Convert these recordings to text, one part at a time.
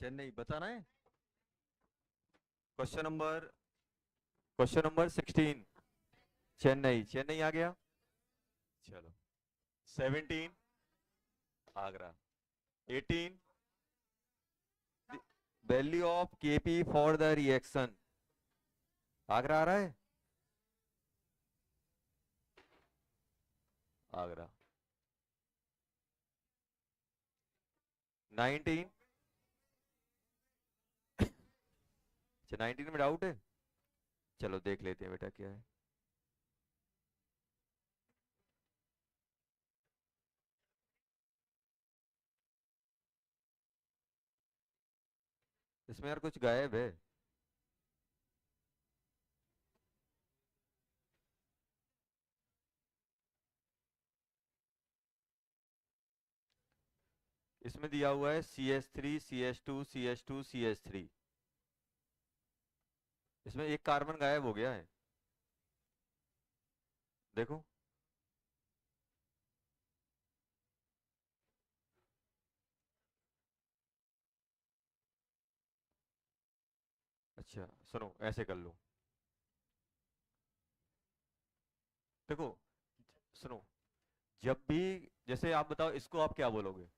चेन्नई बताना है। Question number 16। Chennai Chennai आ गया। चलो। 17 Agra. 18 value of KP for the reaction. Agra आ रहा है। आगरा। 19। अच्छा 19 में डाउट है। चलो देख लेते हैं बेटा क्या है। इसमें यार कुछ गायब है। इसमें दिया हुआ है CH3 CH2 CH2 CH3। इसमें एक कार्बन गायब हो गया है। देखो। अच्छा सुनो ऐसे कर लो। देखो सुनो। जब भी जैसे आप बताओ इसको आप क्या बोलोगे।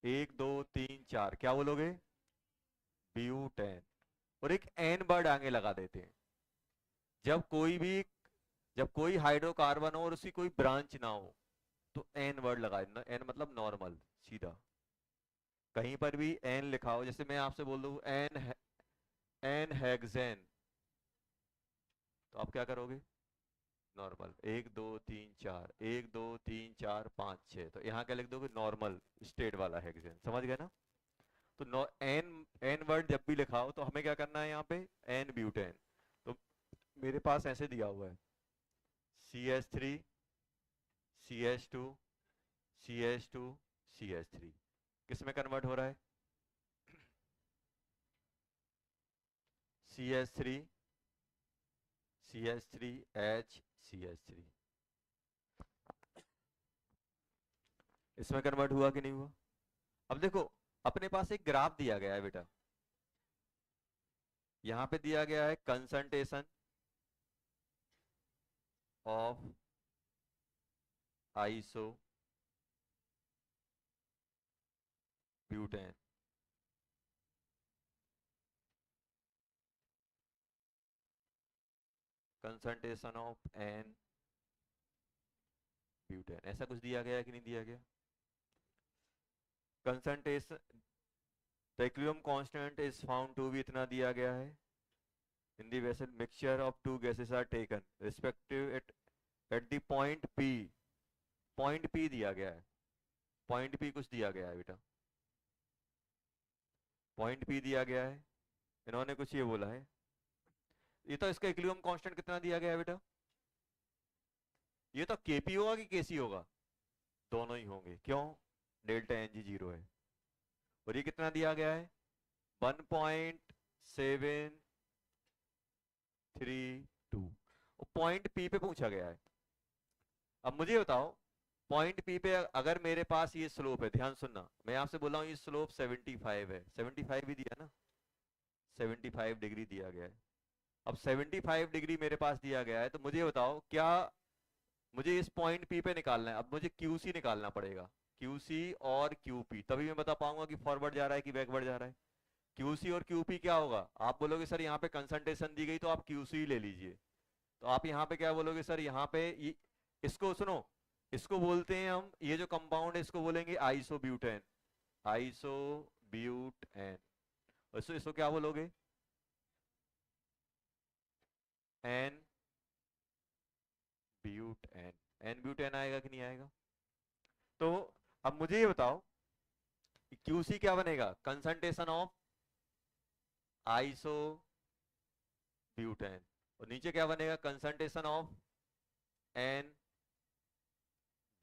1 2 3 4 क्या बोलोगे। ब्यूटेन। और एक एन वर्ड आगे लगा देते हैं। जब कोई भी जब कोई हाइड्रोकार्बन हो और उसकी कोई ब्रांच ना हो तो एन वर्ड लगा देना। एन मतलब नॉर्मल सीधा। कहीं पर भी एन लिखा हो जैसे मैं आपसे बोल दूं एन हेक्सेन तो आप क्या करोगे। नॉर्मल 1 2 3 4 1 2 3 4 5 6 तो यहाँ क्या लिख दोगे नॉर्मल स्टेट वाला हेक्सेन। समझ गए ना। तो नो एन एन वर्ड जब भी लिखा हो तो हमें क्या करना है यहाँ पे एन ब्यूटेन। तो मेरे पास ऐसे दिया हुआ है CH3 CH2 CH2 CH3 किस में कन्वर्ट हो रहा है। CH3 CH3 H CH3 इसमें कन्वर्ट हुआ कि नहीं हुआ। अब देखो अपने पास एक ग्राफ दिया गया है बेटा। यहां पे दिया गया है concentration of isobutane. Concentration of n butane ऐसा कुछ दिया गया है कि नहीं दिया गया। Concentration the equilibrium constant is found to भी इतना दिया गया है। In the vessel mixture of two gases are taken respective at the point P. Point P दिया गया है। पॉइंट पी कुछ दिया गया है बेटा। पॉइंट पी दिया गया है। इन्होंने कुछ ये बोला है। ये तो इसका इक्विलिब्रियम कांस्टेंट कितना दिया गया है बेटा। ये तो केपी होगा कि केसी होगा। दोनों ही होंगे क्यों। डेल्टा एन जी 0 है। और ये कितना दिया गया है 1.732 और पॉइंट पी पे पूछा गया है। अब मुझे बताओ पॉइंट पी पे अगर मेरे पास ये स्लोप है ध्यान सुनना मैं आपसे बोला हूं ये स्लोप 75 है 75 भी दिया ना। 75 डिग्री दिया गया है। अब 75 डिग्री मेरे पास दिया गया है तो मुझे बताओ क्या मुझे इस पॉइंट पी पे निकालना है। अब मुझे क्यूसी निकालना पड़ेगा। क्यूसी और क्यूपी तभी मैं बता पाऊंगा कि फॉरवर्ड जा रहा है कि बैकवर्ड जा रहा है। क्यूसी और क्यूपी क्या होगा। आप बोलोगे सर यहाँ पे कंसंट्रेशन दी गई तो आप क्यूसी ले लीजिए। तो आप यहाँ पे क्या बोलोगे सर यहाँ पे इसको सुनो। इसको बोलते हैं हम ये जो कंपाउंड है इसको बोलेंगे आइसोब्यूटेन। आइसोब्यूटेन। इसको इसको क्या बोलोगे एन ब्यूटेन। एन ब्यूटेन आएगा कि नहीं आएगा। तो अब मुझे ये बताओ क्यूसी क्या बनेगा कंसंट्रेशन ऑफ आइसो ब्यूटेन और नीचे क्या बनेगा कंसंट्रेशन ऑफ एन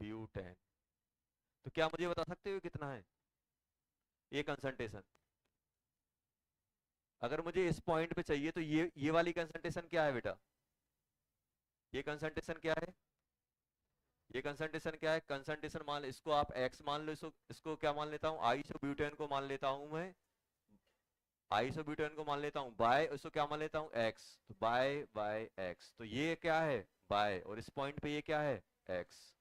ब्यूटेन। तो क्या मुझे बता सकते हो कितना है ये कंसंट्रेशन। अगर मुझे इस पॉइंट पे चाहिए तो ये वाली कंसंट्रेशन क्या है बेटा। ये कंसंट्रेशन क्या है ये कंसंट्रेशन क्या है? कंसंट्रेशन मान, इसको आप x मान लो, इसको क्या मान लेता हूँ? आइसोब्यूटेन को मान लेता हूँ मैं, आइसोब्यूटेन को मान लेता हूँ बाय, इसको क्या मान लेता हूँ? x। तो बाय बाय x, तो ये क्या है? बाय, और इस पॉइंट पे ये क्या है? x।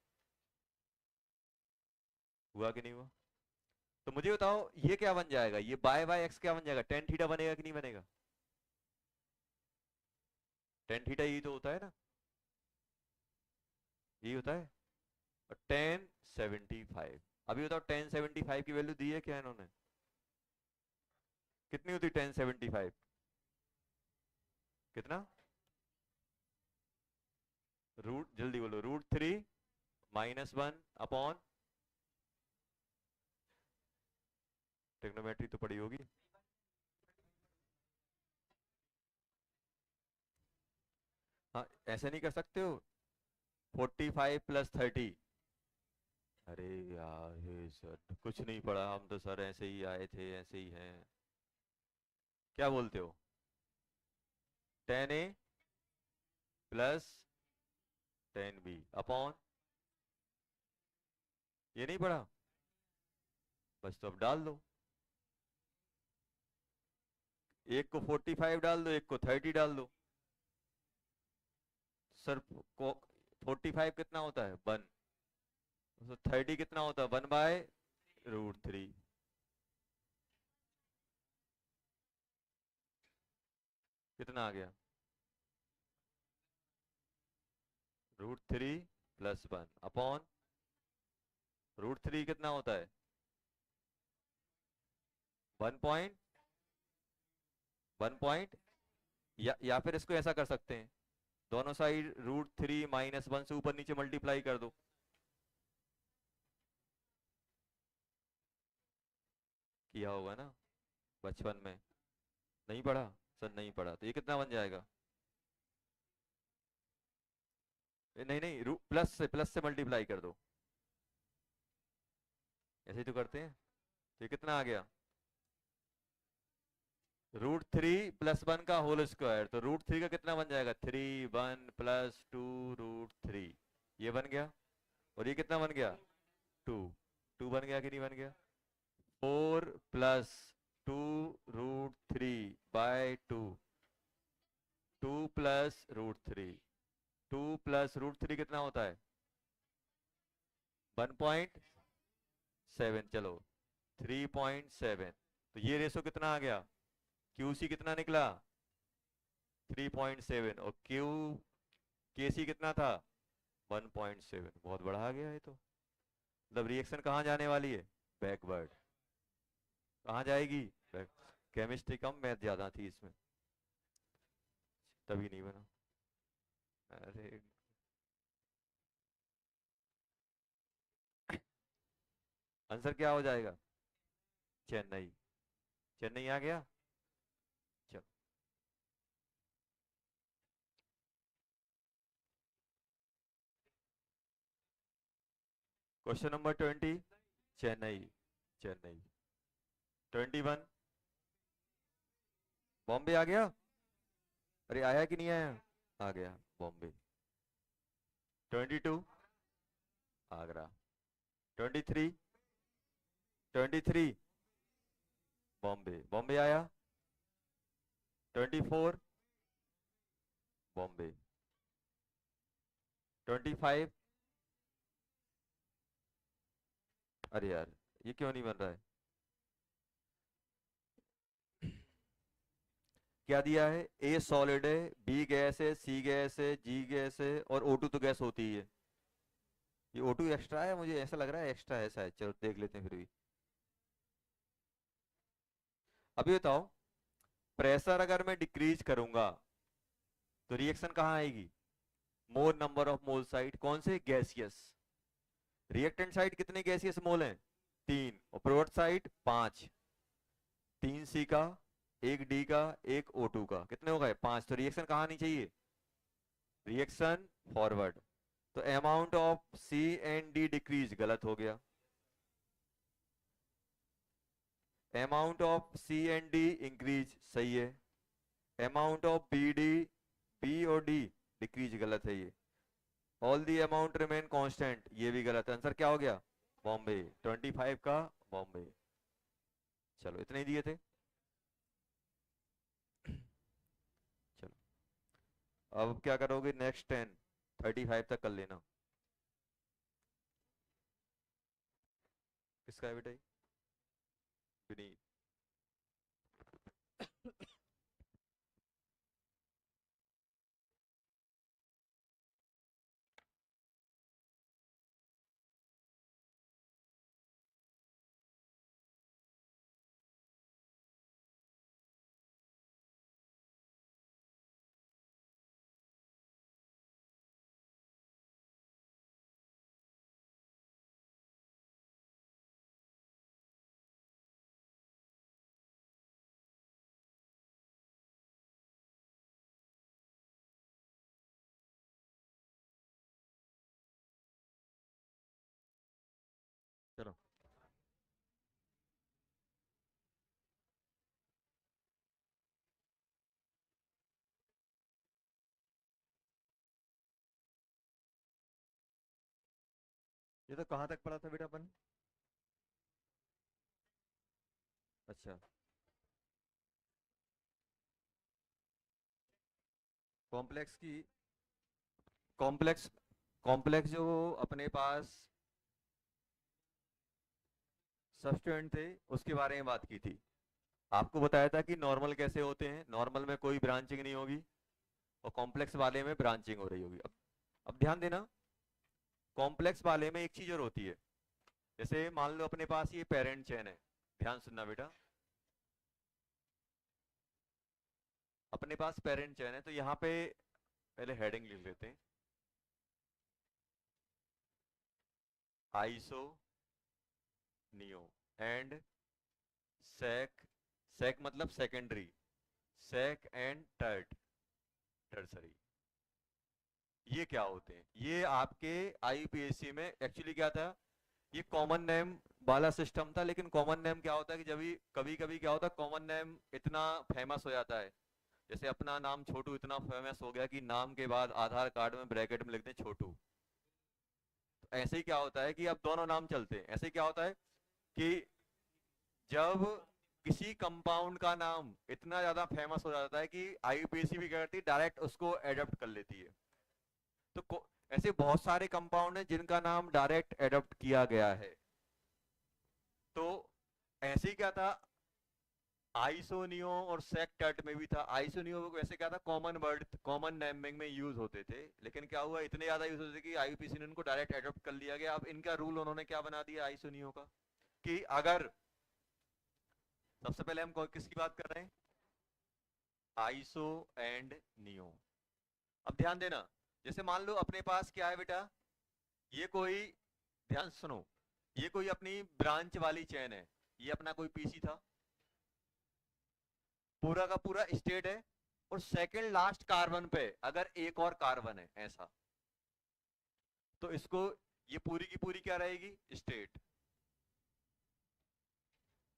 हुआ कि नहीं हुआ? तो मुझे बताओ ये क्या बन जाएगा? ये बाय बाय x क्या बन जाएगा? टेन थीटा बनेगा कि नहीं बनेगा? टेन थीटा यही तो होता है ना, यही होता है। और 1075, अभी बताओ 1075 की वैल्यू दी है क्या इन्होंने? कितनी होती 1075? कितना? रूट, जल्दी बोलो, √3 -1 अपॉन, ट्रिग्नोमेट्री तो पड़ी होगी। हाँ, ऐसे नहीं कर सकते हो? 45 + 30। अरे यार ये सर कुछ नहीं पढ़ा हम तो सर, ऐसे ही आए थे ऐसे ही हैं। क्या बोलते हो? 10a + 10b अपॉन, ये नहीं पढ़ा? बस तो अब डाल दो, एक को 45 डाल दो, एक को 30 डाल दो। सर को 45 कितना होता है? 1। तो 30 कितना होता है? 1/√3। कितना आ गया? √3 + 1 अपॉन, √3 कितना होता है? 1 पॉइंट, या फिर इसको ऐसा कर सकते हैं, दोनों साइड √3 -1 से ऊपर नीचे मल्टीप्लाई कर दो। किया होगा ना बचपन में? नहीं पढ़ा? सर नहीं पढ़ा, तो ये कितना बन जाएगा? नहीं नहीं, प्लस से मल्टीप्लाई कर दो, ऐसे ही तो करते हैं। तो ये कितना आ गया? √3 + 1 का होल स्क्वायर, तो √3 का कितना बन जाएगा? 3, 1 + 2 √3, ये बन गया। और ये कितना बन गया? 2। 2 बन गया कि नहीं बन गया? 4 + 2 √3/2, 2 + √3, 2 + √3 कितना होता है? 1.7, चलो 3.7। तो ये रेशो कितना आ गया? QC कितना निकला? 3.7, और KC कितना था? 1.7। बहुत बड़ा आ गया ये तो। मतलब रिएक्शन कहाँ जाने वाली है? बैकवर्ड। कहाँ जाएगी? बैक। केमिस्ट्री कम, मैथ ज्यादा थी इसमें, तभी नहीं बना। अरे आंसर क्या हो जाएगा? चेन्नई। चेन्नई आ गया। चलो, क्वेश्चन नंबर 20। चेन्नई, चेन्नई। 21, बॉम्बे आ गया। अरे आया कि नहीं आया? आ गया बॉम्बे। 22, आगरा। 23, 23, बॉम्बे, बॉम्बे आया। 24, बॉम्बे। 25, अरे यार ये क्यों नहीं बन रहा है? क्या दिया है? ए सॉलिड है, बी गैस है, सी गैस है, जी गैस है, और O2 तो गैस होती ही है। ये O2 एक्स्ट्रा है, मुझे ऐसा लग रहा है एक्स्ट्रा है शायद, चलो देख लेते हैं फिर भी। अभी बताओ, प्रेशर अगर मैं डिक्रीज करूंगा तो रिएक्शन कहाँ आएगी? मोर नंबर ऑफ मोल साइड, कौन से? गैसियस। रिएक्टेंट साइड कितने गैसियस मोल हैं? 3, और प्रोडक्ट साइड 5। 3C का, 1D का, 1 O2 का, कितने हो गए? 5। तो रिएक्शन कहाँ आनी चाहिए? Reaction forward. तो अमाउंट ऑफ C&D डिक्रीज, गलत हो गया। अमाउंट ऑफ C&D इंक्रीज, सही है। अमाउंट ऑफ B और D डिक्रीज, गलत है ये। All the amount remain constant, ये भी गलत है। आंसर क्या हो गया? बॉम्बे। 25 का बॉम्बे। चलो इतने ही दिए थे। चलो अब क्या करोगे? नेक्स्ट 10, 35 तक कर लेना। किसका है बेटा? विनीत। चलो ये तो कहाँ तक पढ़ा था बेटा अपन? अच्छा, कॉम्प्लेक्स की, कॉम्प्लेक्स, कॉम्प्लेक्स जो अपने पास सब्स्टिट्यूएंट थे उसके बारे में बात की थी। आपको बताया था कि नॉर्मल कैसे होते हैं, नॉर्मल में कोई ब्रांचिंग नहीं होगी और कॉम्प्लेक्स वाले में ब्रांचिंग हो रही होगी। अब ध्यान देना, कॉम्प्लेक्स वाले में एक चीज और होती है। जैसे मान लो अपने पास ये पेरेंट चेन है, ध्यान सुनना बेटा। अपने पास पेरेंट चेन है तो यहाँ पे पहले हेडिंग लिख लेते हैं, आइसो नियो एंड सेक। सेक मतलब सेकेंडरी, सेक एंड टर्सरी। ये क्या होते हैं? ये आपके आईपीएससी में एक्चुअली क्या था, ये कॉमन नेम वाला सिस्टम था। लेकिन कॉमन नेम क्या होता है कि जब कभी कभी क्या होता है, कॉमन नेम इतना फेमस हो जाता है। जैसे अपना नाम छोटू इतना फेमस हो गया कि नाम के बाद आधार कार्ड में ब्रैकेट में लिखते हैं छोटू। तो ऐसे ही क्या होता है कि अब दोनों नाम चलते हैं। ऐसे क्या होता है कि जब किसी कंपाउंड का नाम इतना ज्यादा फेमस हो जाता है कि आईयूपीएसी भी क्या करती है, डायरेक्ट उसको एडॉप्ट कर लेती है। तो ऐसे बहुत सारे कंपाउंड हैं जिनका नाम डायरेक्ट एडॉप्ट किया गया है। तो ऐसे ही क्या था, आइसोनियो और सेक्टर्ट में भी था। आइसोनियो वैसे क्या था, कॉमन वर्ड, कॉमन नेमिंग में यूज होते थे। लेकिन क्या हुआ, इतने ज्यादा यूज होते थे कि आईयूपीएसी ने उनको डायरेक्ट एडॉप्ट कर लिया गया। अब इनका रूल उन्होंने क्या बना दिया आइसोनियो का, कि अगर, सबसे पहले हम किसकी बात कर रहे हैं, आइसो एंड नियो। अब ध्यान देना, जैसे मान लो अपने पास क्या है बेटा, ये कोई, ध्यान सुनो, ये कोई अपनी ब्रांच वाली चेन है। ये अपना कोई पीसी था, पूरा का पूरा स्टेट है, और सेकंड लास्ट कार्बन पे अगर एक और कार्बन है ऐसा, तो इसको, ये पूरी की पूरी क्या रहेगी, स्टेट,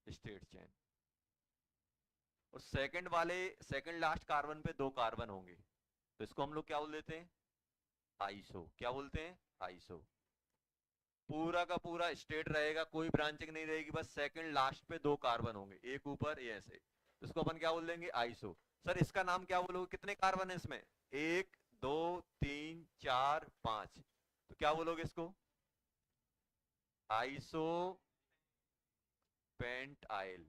स्टेट चेन। और सेकंड वाले, सेकंड लास्ट कार्बन पे दो कार्बन होंगे, तो इसको हम लोग क्या बोल देते हैं, आइसो। क्या बोलते हैं, आइसो। पूरा का पूरा स्टेट रहेगा, कोई ब्रांचिंग नहीं रहेगी, बस सेकंड लास्ट पे दो कार्बन होंगे, एक ऊपर ये ऐसे, तो इसको अपन क्या बोल देंगे, आइसो। सर इसका नाम क्या बोलोगे, कितने कार्बन है इसमें, एक, दो, तीन, चार, पांच, तो क्या बोलोगे इसको, आइसो पेंटाइल।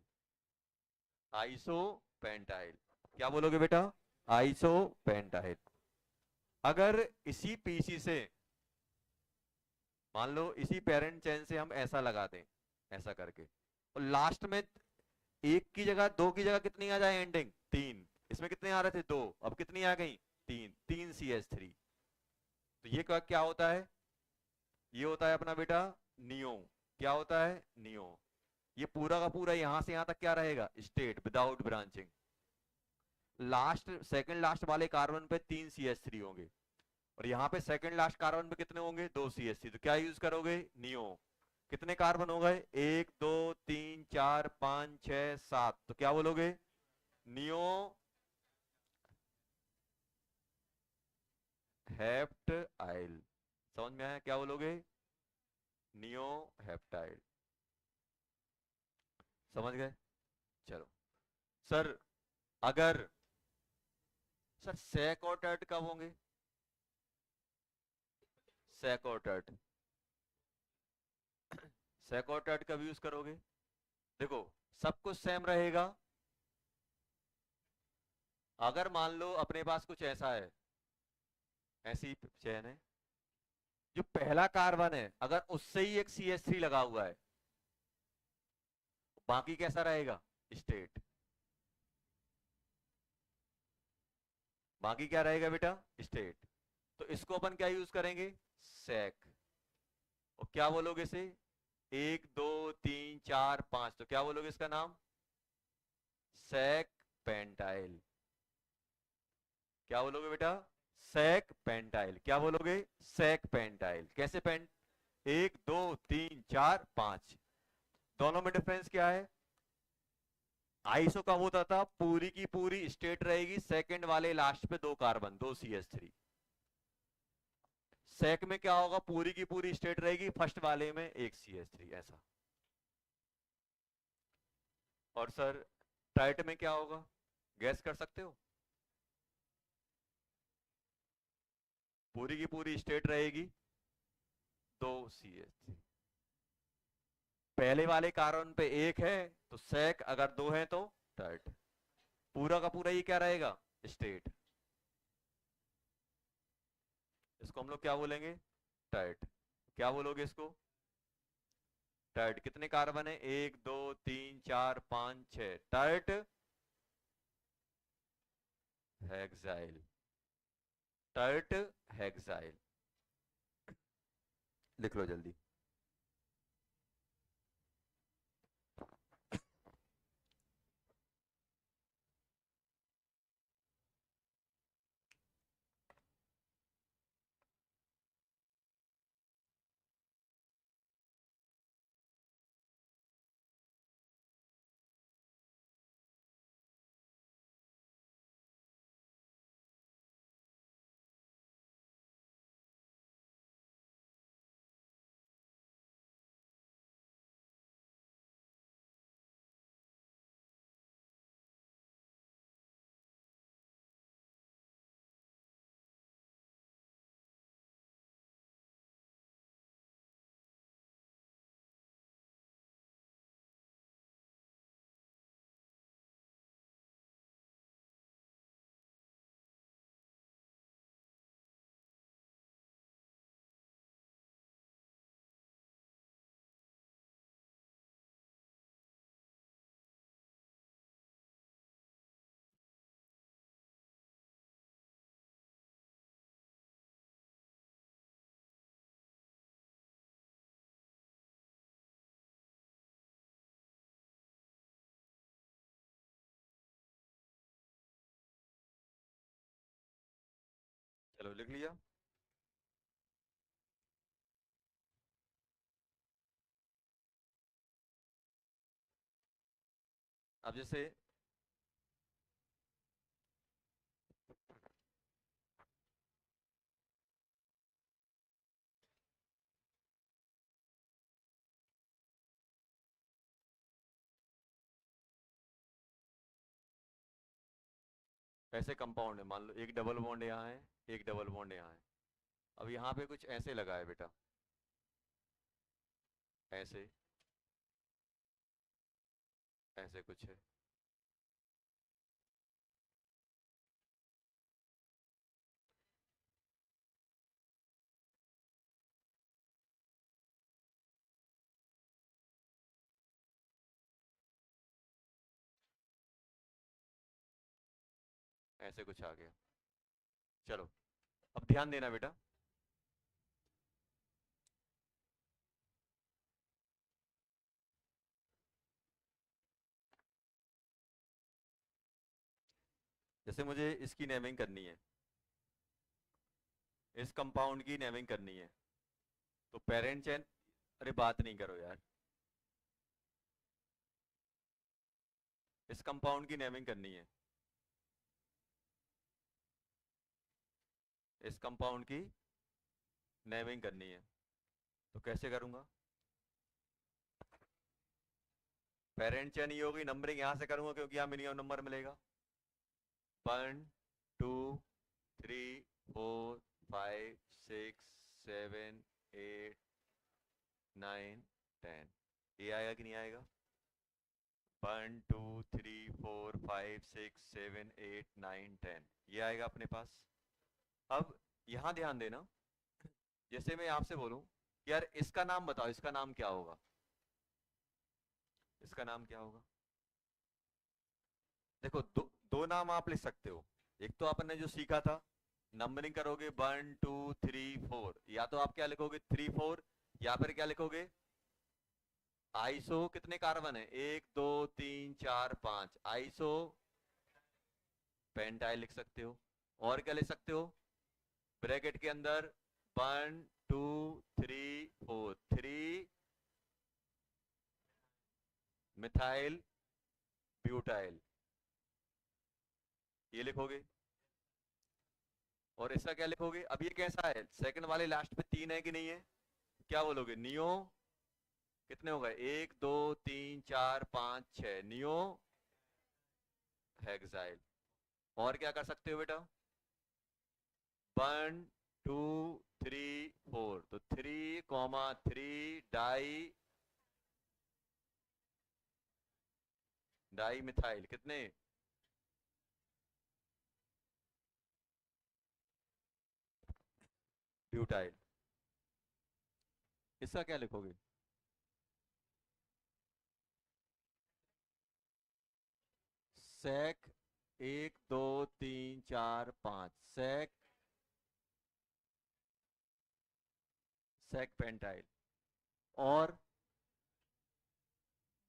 आइसो पेंटाइल, क्या बोलोगे बेटा, आइसो पेंटाइल। अगर इसी पीसी से, मान लो इसी पेरेंट चेन से हम ऐसा लगा दें, ऐसा करके, और लास्ट में एक की जगह, दो की जगह कितनी आ जाए एंडिंग, तीन। इसमें कितने आ रहे थे, दो, अब कितनी आ गई, तीन, तीन CH3। तो ये क्या क्या होता है, ये होता है अपना बेटा नियो। क्या होता है, नियो। ये पूरा का पूरा यहां से यहां तक क्या रहेगा, state without branching. Last, second last वाले कार्बन पे तीन CH3 होंगे, और यहाँ पे सेकंड लास्ट कार्बन पे कितने होंगे, दो CH3। तो क्या यूज करोगे, नियो। कितने कार्बन हो गए, एक, दो, तीन, चार, पांच, छह, सात, तो क्या बोलोगे, नियो हेप्ट आइल। समझ में आया क्या बोलोगे? नियोहेप्टाइड। समझ गए? चलो सर, अगर सर सेक और टर्ट कब होंगे? सेक और टर्ट, सेक और टर्ट कब यूज करोगे? देखो, सब कुछ सेम रहेगा। अगर मान लो अपने पास कुछ ऐसा है, ऐसी चेन है, जो पहला कार्बन है अगर उससे ही एक CH3 लगा हुआ है, बाकी कैसा रहेगा? स्टेट। बाकी क्या रहेगा बेटा? स्टेट। तो इसको अपन क्या यूज करेंगे? सेक। और क्या बोलोगे इसे? 1 2 3 4 5, तो क्या बोलोगे इसका नाम? सेक पेंटाइल। क्या बोलोगे बेटा? सेक पेंटाइल। क्या बोलोगे? सेक पेंटाइल। कैसे पेंट? 1 2 3 4 5। दोनों में डिफरेंस क्या है? आइसो कब होता था? पूरी की पूरी स्टेट रहेगी, सेकंड वाले लास्ट पे 2 कार्बन, 2 CH3। सेक में क्या होगा? पूरी की पूरी स्टेट रहेगी, फर्स्ट वाले में 1 CH3, ऐसा। और सर टाइट में क्या होगा? गैस कर सकते हो? पूरी की पूरी स्टेट रहेगी, 2 CH3। पहले वाले कार्बन पे 1 है तो सेक, अगर 2 है तो टाइट। पूरा का पूरा ये क्या रहेगा? स्टेट। इसको हम लोग क्या बोलेंगे? टाइट। क्या बोलोगे इसको? टाइट। कितने कार्बन है? 1 2 3 4 5 6। Tight hexyl. Tight hexyl. लिख लो जल्दी। चलो लिख लिया। अब जैसे ऐसे कंपाउंड है, मान लो एक डबल बॉन्ड यहाँ है, एक डबल बॉन्ड यहाँ है। अब यहाँ पे कुछ ऐसे लगा है बेटा, ऐसे, ऐसे कुछ है। ऐसे कुछ आ गया। चलो अब ध्यान देना बेटा। जैसे मुझे इसकी नेमिंग करनी है, इस कंपाउंड की नेमिंग करनी है, तो पेरेंट चेन, अरे बात नहीं करो यार, इस कंपाउंड की नेमिंग करनी है, इस कंपाउंड की नेमिंग करनी है, तो कैसे करूँगा? पेरेंट चेन नहीं होगी, नंबरिंग यहाँ से करूँगा क्योंकि यहाँ मिनिमम नंबर मिलेगा। 1 2 3 4 5 6 7 8 9 10। ये आएगा कि नहीं आएगा? 1 2 3 4 5 6 7 8 9 10, ये आएगा अपने पास। अब यहाँ ध्यान देना, जैसे मैं आपसे बोलूं यार इसका नाम बताओ, इसका नाम क्या होगा? इसका नाम क्या होगा? देखो दो नाम आप लिख सकते हो। एक तो आपने जो सीखा था, नंबरिंग करोगे 1 2 3 4, या तो आप क्या लिखोगे 3 4, या फिर क्या लिखोगे आइसो कितने कार्बन है 1 2 3 4 5, आइसो पेंटाइल लिख सकते हो। और क्या लिख सकते हो ब्रैकेट के अंदर 1 2 3 4, 3 मिथाइल ब्यूटाइल, ये लिखोगे। और इसका क्या लिखोगे? अब ये कैसा है, सेकंड वाले लास्ट पे 3 है कि नहीं है? क्या बोलोगे नियो, कितने हो गए 1 2 3 4 5 6, नियो हेक्साइल। और क्या कर सकते हो बेटा 1 2 3 4, तो 3 3 डाई डाई मिथाइल कितने ब्यूटाइल। इसका क्या लिखोगे सेक 1 2 3 4 5, सेक पेंटाइल। और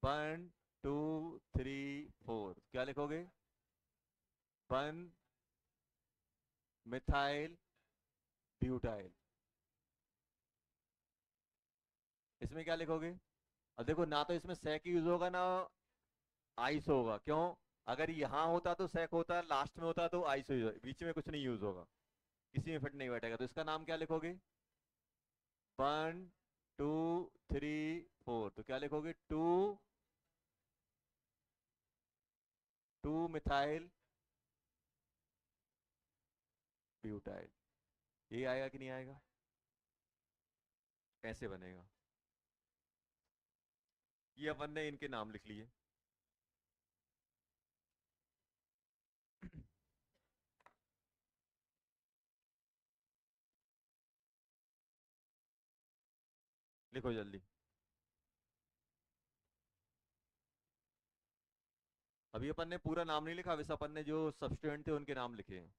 1 2 3 4 क्या लिखोगे 1 मिथाइल ब्यूटाइल। इसमें क्या लिखोगे? अब देखो ना तो इसमें सेक यूज होगा ना आइस होगा, क्यों? अगर यहाँ होता तो सेक होता, लास्ट में होता तो आइस यूज, बीच में कुछ नहीं यूज होगा, किसी में फिट नहीं बैठेगा। तो इसका नाम क्या लिखोगे 1 2 3 4, तो क्या लिखोगे 2 मिथाइल ब्यूटाइल। ये आएगा कि नहीं आएगा? कैसे बनेगा? ये अपन ने इनके नाम लिख लिए। लिखो जल्दी। अभी अपन ने पूरा नाम नहीं लिखा, वैसे अपन ने जो सब्स्टिट्यूएंट थे उनके नाम लिखे हैं।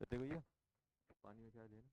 तो देखो ये पानी में क्या देना।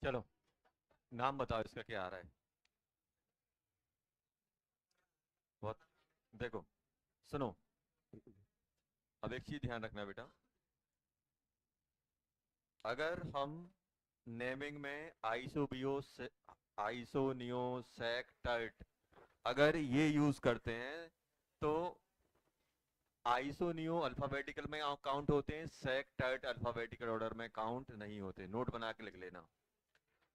चलो नाम बताओ इसका क्या आ रहा है। बहुत, देखो, सुनो, अब एक चीज ध्यान रखना बेटा। अगर हम नेमिंग में आइसोबियो आइसोनियो सेक टर्ट अगर ये यूज करते हैं तो आइसोनियो अल्फाबेटिकल में काउंट होते हैं, सेक टर्ट अल्फाबेटिकल ऑर्डर में काउंट नहीं होते। नोट बना के लिख लेना।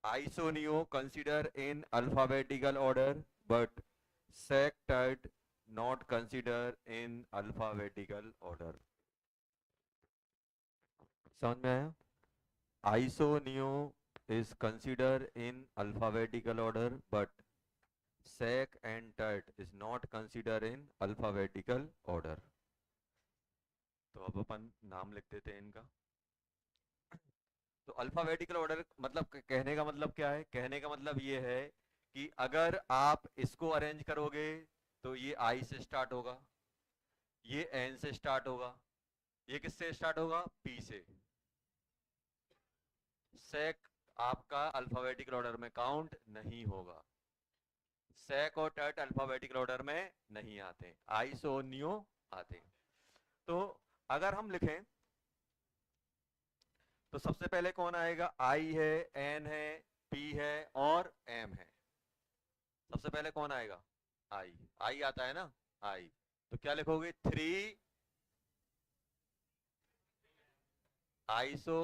Iso neo consider in alphabetical order but sec tert not consider in alphabetical order. समझ में आया? आइसोनियो is considered in alphabetical order but sec and tert is not considered in alphabetical order। तो अब अपन नाम लिख देते हैं इनका। तो अल्फाबेटिकल ऑर्डर मतलब कहने का मतलब क्या है? कहने का मतलब ये है कि अगर आप इसको अरेंज करोगे तो ये आई से स्टार्ट होगा, ये एन से स्टार्ट होगा, ये किससे स्टार्ट होगा? पी से। सेक आपका अल्फाबेटिकल ऑर्डर में काउंट नहीं होगा। सेक और टर्ट अल्फाबेटिकल ऑर्डर में नहीं आते, आइसोनियो आते। तो अगर हम लिखें तो सबसे पहले कौन आएगा? आई है, एन है, पी है और एम है। सबसे पहले कौन आएगा? आई। आई आता है ना? आई। तो क्या लिखोगे? Three iso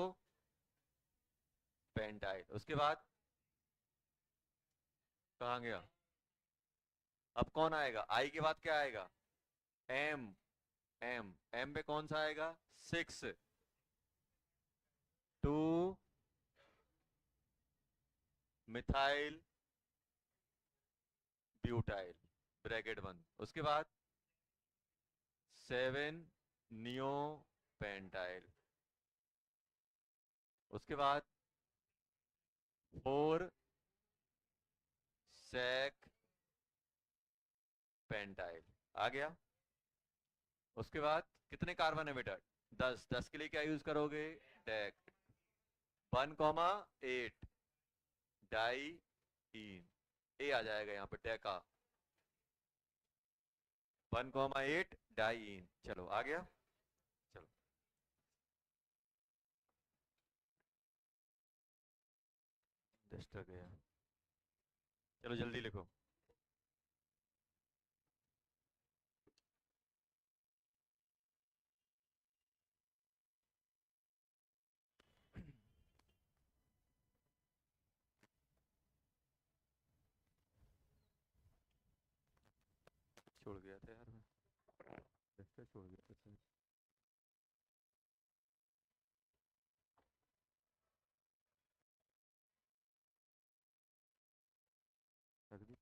pentyl. उसके बाद कहाँ गया? अब कौन आएगा? आई के बाद क्या आएगा? एम। एम एम पे कौन सा आएगा? Six two methyl butyl bracket बंद। उसके बाद सेवन नियो पेंटाइल। उसके बाद फोर सेक पेंटाइल। आ गया? उसके बाद कितने कार्बन है बेटा? 10। 10 के लिए क्या यूज करोगे? डेक। 1,8 डाई इन। ए आ जाएगा यहाँ पे डेका। 1,8 डाई इन। चलो आ गया। चलो डिस्टर गया। चलो जल्दी लिखो। छोड़ गया था यार मैं, डिस्टर छोड़ गया था शायद। रख दी।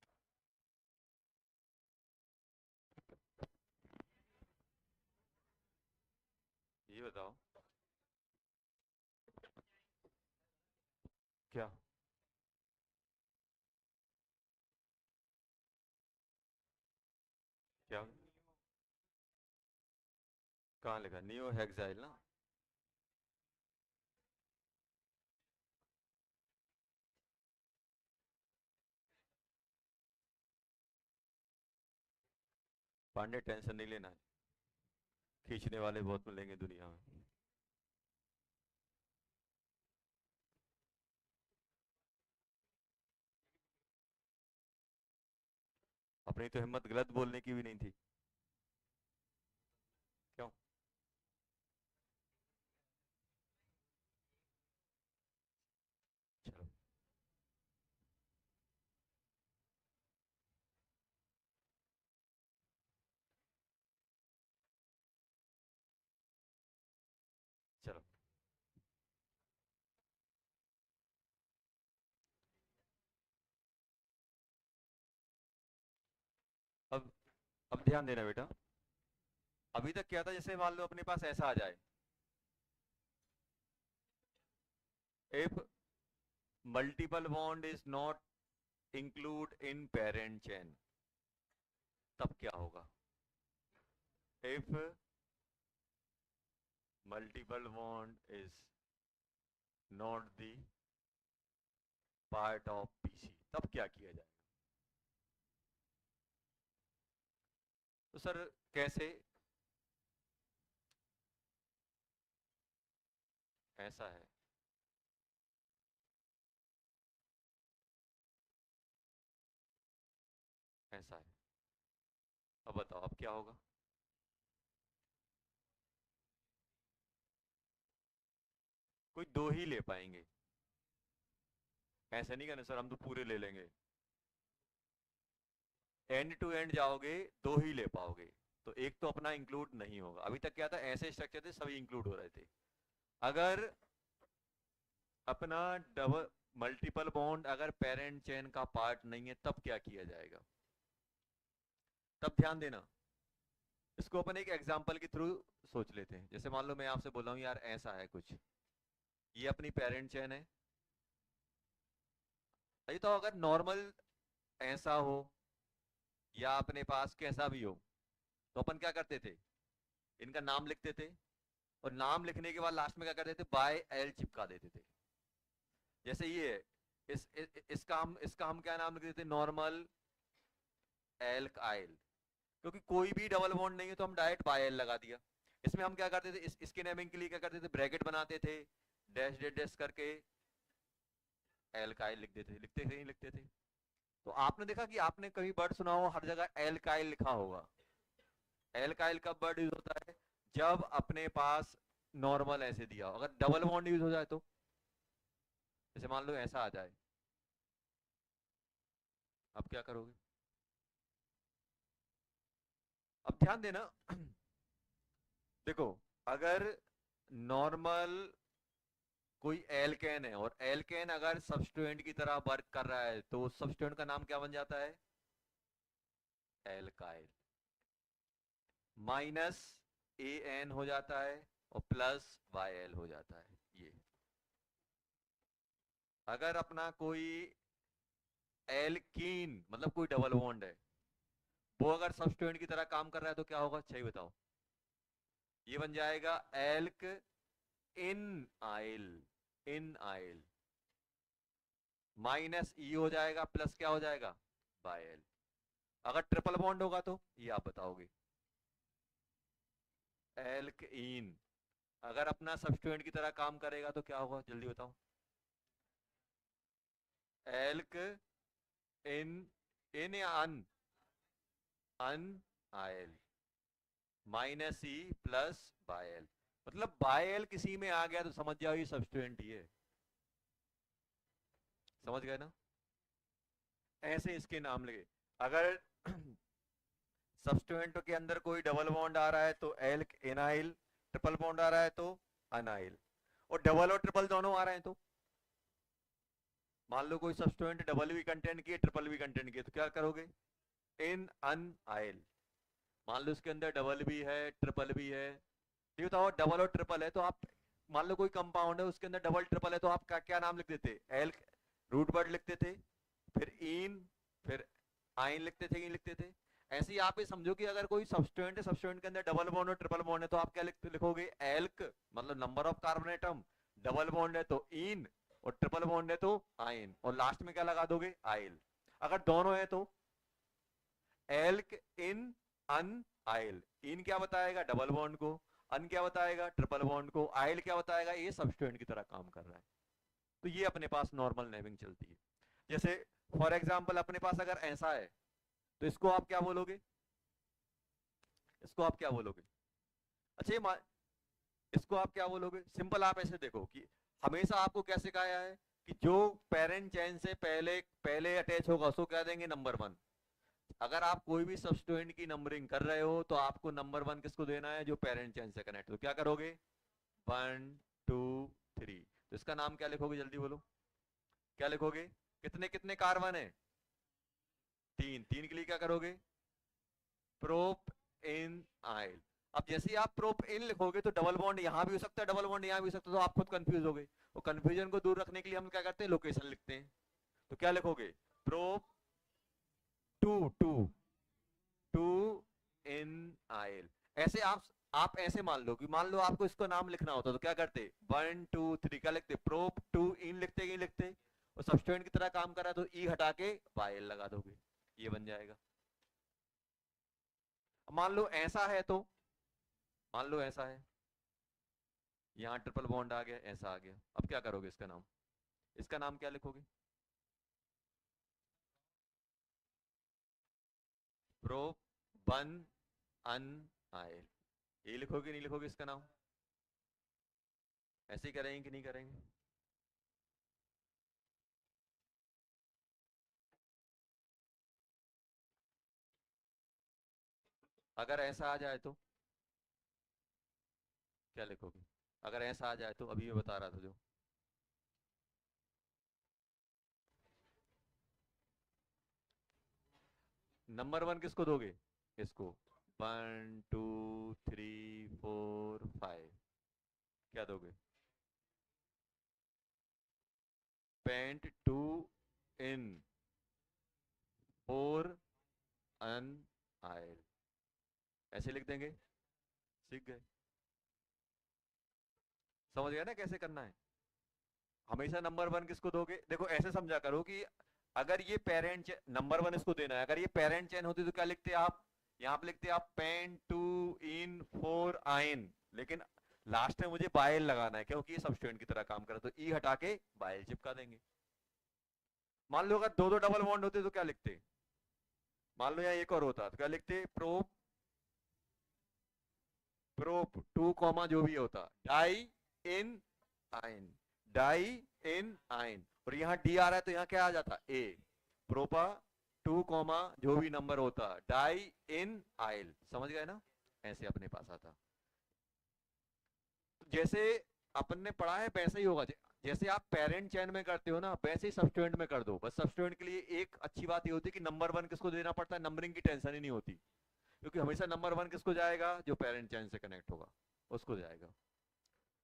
ये बताओ क्या? क्या कहाँ लिखा? नियो हेक्साइल ना? पांडे टेंशन नहीं लेना है, खींचने वाले बहुत मिलेंगे दुनिया में। अपनी तो हिम्मत गलत बोलने की भी नहीं थी। क्यों? चलो चलो। अब अब ध्यान देना बेटा। अभी तक क्या था? जैसे मान लो अपने पास ऐसा आ जाए, if multiple bond is not include in parent chain, तब क्या होगा? If multiple bond is not the part of PC, तब क्या किया जाए? तो सर कैसे? ऐसा है, ऐसा है, अब बताओ अब क्या होगा? कोई दो ही ले पाएंगे, ऐसे नहीं कहना सर हम तो पूरे ले लेंगे। एंड टू एंड जाओगे, दो ही ले पाओगे, तो एक तो अपना इंक्लूड नहीं होगा। अभी तक क्या था, ऐसे स्ट्रक्चर थे सभी इंक्लूड हो रहे थे। अगर अपना डबल मल्टीपल बॉन्ड अगर पेरेंट चेन का पार्ट नहीं है, तब क्या किया जाएगा? तब ध्यान देना, इसको अपन एक एग्जांपल के थ्रू सोच लेते हैं। जैसे मान लो मैं आपसे बोल रहा हूँ यार ऐसा है कुछ, ये अपनी पेरेंट चेन है। ये तो अगर नॉर्मल ऐसा हो या अपने पास कैसा भी हो, तो अपन क्या करते थे, इनका नाम लिखते थे, और नाम लिखने के बाद लास्ट में क्या करते थे, बाय एल चिपका देते थे। जैसे ये है, इसका हम क्या नाम लिख देते, नॉर्मल एल्काइल, क्योंकि कोई भी डबल बॉन्ड नहीं है तो हम डायरेक्ट बाय एल लगा दिया। इसमें हम क्या करते थे, इसके नेमिंग के लिए क्या करते थे, ब्रैकेट बनाते थे, डैश डैश डैश करके एल्काइल लिख देते थे। लिखते थे नहीं लिखते थे? तो आपने देखा कि आपने कभी वर्ड सुना हो हर जगह एल्काइल लिखा होगा। एल्काइल कब वर्ड यूज होता है, जब अपने पास नॉर्मल ऐसे दिया हो। अगर डबल बॉन्ड यूज हो जाए तो, जैसे मान लो ऐसा आ जाए, अब क्या करोगे? अब ध्यान देना देखो, अगर नॉर्मल कोई एल्केन है और एल्केन अगर सब्स्टिट्यूएंट की तरह वर्क कर रहा है, तो उस सब्स्टिट्यूएंट का नाम क्या बन जाता है, एल्काइल। माइनस ए एन हो जाता है और प्लस वाई एल हो जाता है। ये अगर अपना कोई एल्कीन मतलब कोई डबल बॉन्ड है, वो अगर सब्स्टिट्यूएंट की तरह काम कर रहा है तो क्या होगा, अच्छा ही बताओ? ये बन जाएगा एल्क इन आइल, इन आइल। माइनस ई हो जाएगा, प्लस क्या हो जाएगा, बाय एल। अगर ट्रिपल बॉन्ड होगा तो ये आप बताओगे, एल्क इन। अगर अपना सब्स्टिट्यूएंट की तरह काम करेगा तो क्या होगा, जल्दी बताओ? एल्क इन, इन या अन, अन आयल, माइनस ई प्लस बायल। मतलब बायल किसी में आ गया तो समझ जाओ ये सब्स्टिट्यूएंट ही है। समझ गए ना? ऐसे इसके नाम लगे। अगर सब्स्टिट्यूएंट के अंदर कोई डबल बॉन्ड आ रहा है तो एल्क एनाइल, ट्रिपल बॉन्ड आ रहा है तो अनाइल, और डबल और ट्रिपल दोनों आ रहे हैं तो, मान लो कोई सब्स्टिट्यूएंट डबल भी कंटेंट की है ट्रिपल भी कंटेंट की है, तो क्या करोगे, इन अन आइल। मान लो इसके अंदर डबल भी है ट्रिपल भी है, ये बताओ डबल और ट्रिपल है तो आप, मान लो कोई कंपाउंड है उसके अंदर डबल ट्रिपल है, तो आप क्या क्या नाम लिख देते, एल रूट वर्ड लिखते थे, फिर इन, फिर आइन लिखते थे, इन लिखते थे। ऐसे ही आप ये समझो कि अगर कोई सब्स्टिट्यूएंट है, सब्स्टिट्यूएंट के अंदर डबल बॉन्ड और ट्रिपल बॉन्ड है, तो आप क्या लिखोगे, एल्क मतलब number of carbon atom, double bond है तो इन, और ट्रिपल बॉन्ड है तो आइन, और लास्ट में क्या लगा दोगे, आइल। अगर दोनों है तो एल्क इन अन आइल। इन क्या बताएगा, डबल बॉन्ड को, अन क्या बताएगा, ट्रिपल बॉन्ड को, आइल क्या बताएगा, ये सब्स्टिट्यूएंट की तरह काम कर रहा है। तो ये अपने पास नॉर्मल नेमिंग चलती है। जैसे फॉर एग्जांपल अपने पास अगर ऐसा है, तो इसको आप क्या बोलोगे, इसको आप क्या बोलोगे, अच्छा ये इसको आप क्या बोलोगे, सिंपल आप ऐसे देखो कि हमेशा आपको क्या सिखाया है कि जो पेरेंट चेन से पहले पहले अटैच होगा उसको क्या देंगे, नंबर वन। अगर आप कोई भी सब्स्टिट्यूएंट की नंबरिंग कर रहे हो तो आपको नंबर वन किसको देना है, जो पेरेंट चेन से कनेक्ट हो। क्या करोगे, 1 2 3, तो इसका नाम क्या लिखोगे, जल्दी बोलो क्या लिखोगे, कितने कितने कार्बन है, तीन, तीन के लिए क्या करोगे, प्रोप इन आइल। अब जैसे ही आप प्रोप इन लिखोगे तो डबल बॉन्ड यहां भी हो सकता है, डबल बॉन्ड यहां भी हो सकता है, तो आप खुद कंफ्यूज हो गए। और कंफ्यूजन को दूर रखने के लिए हम क्या करते हैं, लोकेशन लिखते हैं। तो क्या लिखोगे, प्रोप टू टू टू इन आइल। ऐसे आप ऐसे मान लो कि मान लो आपको इसको नाम लिखना होता तो क्या करते, 1 2 3 क्या लिखते, प्रोप टू इन लिखते कि नहीं लिखते, और सब्स्टिट्यूएंट की तरह काम कर रहा है तो ई हटा के वाई लगा दोगे, ये बन जाएगा। मान लो ऐसा है तो, मान लो ऐसा है, यहाँ ट्रिपल बॉन्ड आ गया, ऐसा आ गया, अब क्या करोगे इसका नाम, इसका नाम क्या लिखोगे? प्रो बन अन आयल, ये लिखोगे नहीं लिखोगे इसका नाम? ऐसे ही करेंगे कि नहीं करेंगे? अगर ऐसा आ जाए तो क्या लिखोगे? अगर ऐसा आ जाए तो, अभी मैं बता रहा था जो, नंबर वन किसको दोगे? इसको। 1 2 3 4 5, क्या दोगे? पेंट टू इन फोर अन आयल, ऐसे लिख देंगे, सीख गए। समझ गए ना कैसे करना है? हमेशा नंबर वन किसको दोगे, देखो ऐसे समझा करो कि अगर ये पेरेंट नंबर वन इसको देना है, अगर ये पेरेंट चेन होती तो क्या लिखते आप? यहाँ पे लिखते आप pain to in four yne, लेकिन लास्ट में मुझे बायल लगाना है क्योंकि ये सबस्टिट्यूएंट की तरह काम करे, तो ई हटा के बायल चिपका देंगे। मान लो अगर दो दो डबल बॉन्ड होते तो क्या लिखते? मान लो यहाँ एक और होता तो क्या लिखते? प्रोप, प्रोप टू कॉमा जो भी होता, डाई इन आइन, डाई इन आइन, और यहाँ डी आ रहा है तो यहाँ क्या आ जाता? ए। प्रोपा टू कॉमा जो भी नंबर होता, डाई इन आइल, समझ गए ना? ऐसे अपने पास आता। तो जैसे अपन ने पढ़ा है वैसे ही होगा, जैसे आप पेरेंट चेन में करते हो ना, वैसे ही सब्स्टिट्यूएंट में कर दो। बस सब्स्टिट्यूएंट के लिए एक अच्छी बात ये होती है कि नंबर वन किसको देना पड़ता है, नंबरिंग की टेंशन ही नहीं होती, क्योंकि हमेशा नंबर वन किसको जाएगा? जो पेरेंट चेन से कनेक्ट होगा उसको जाएगा।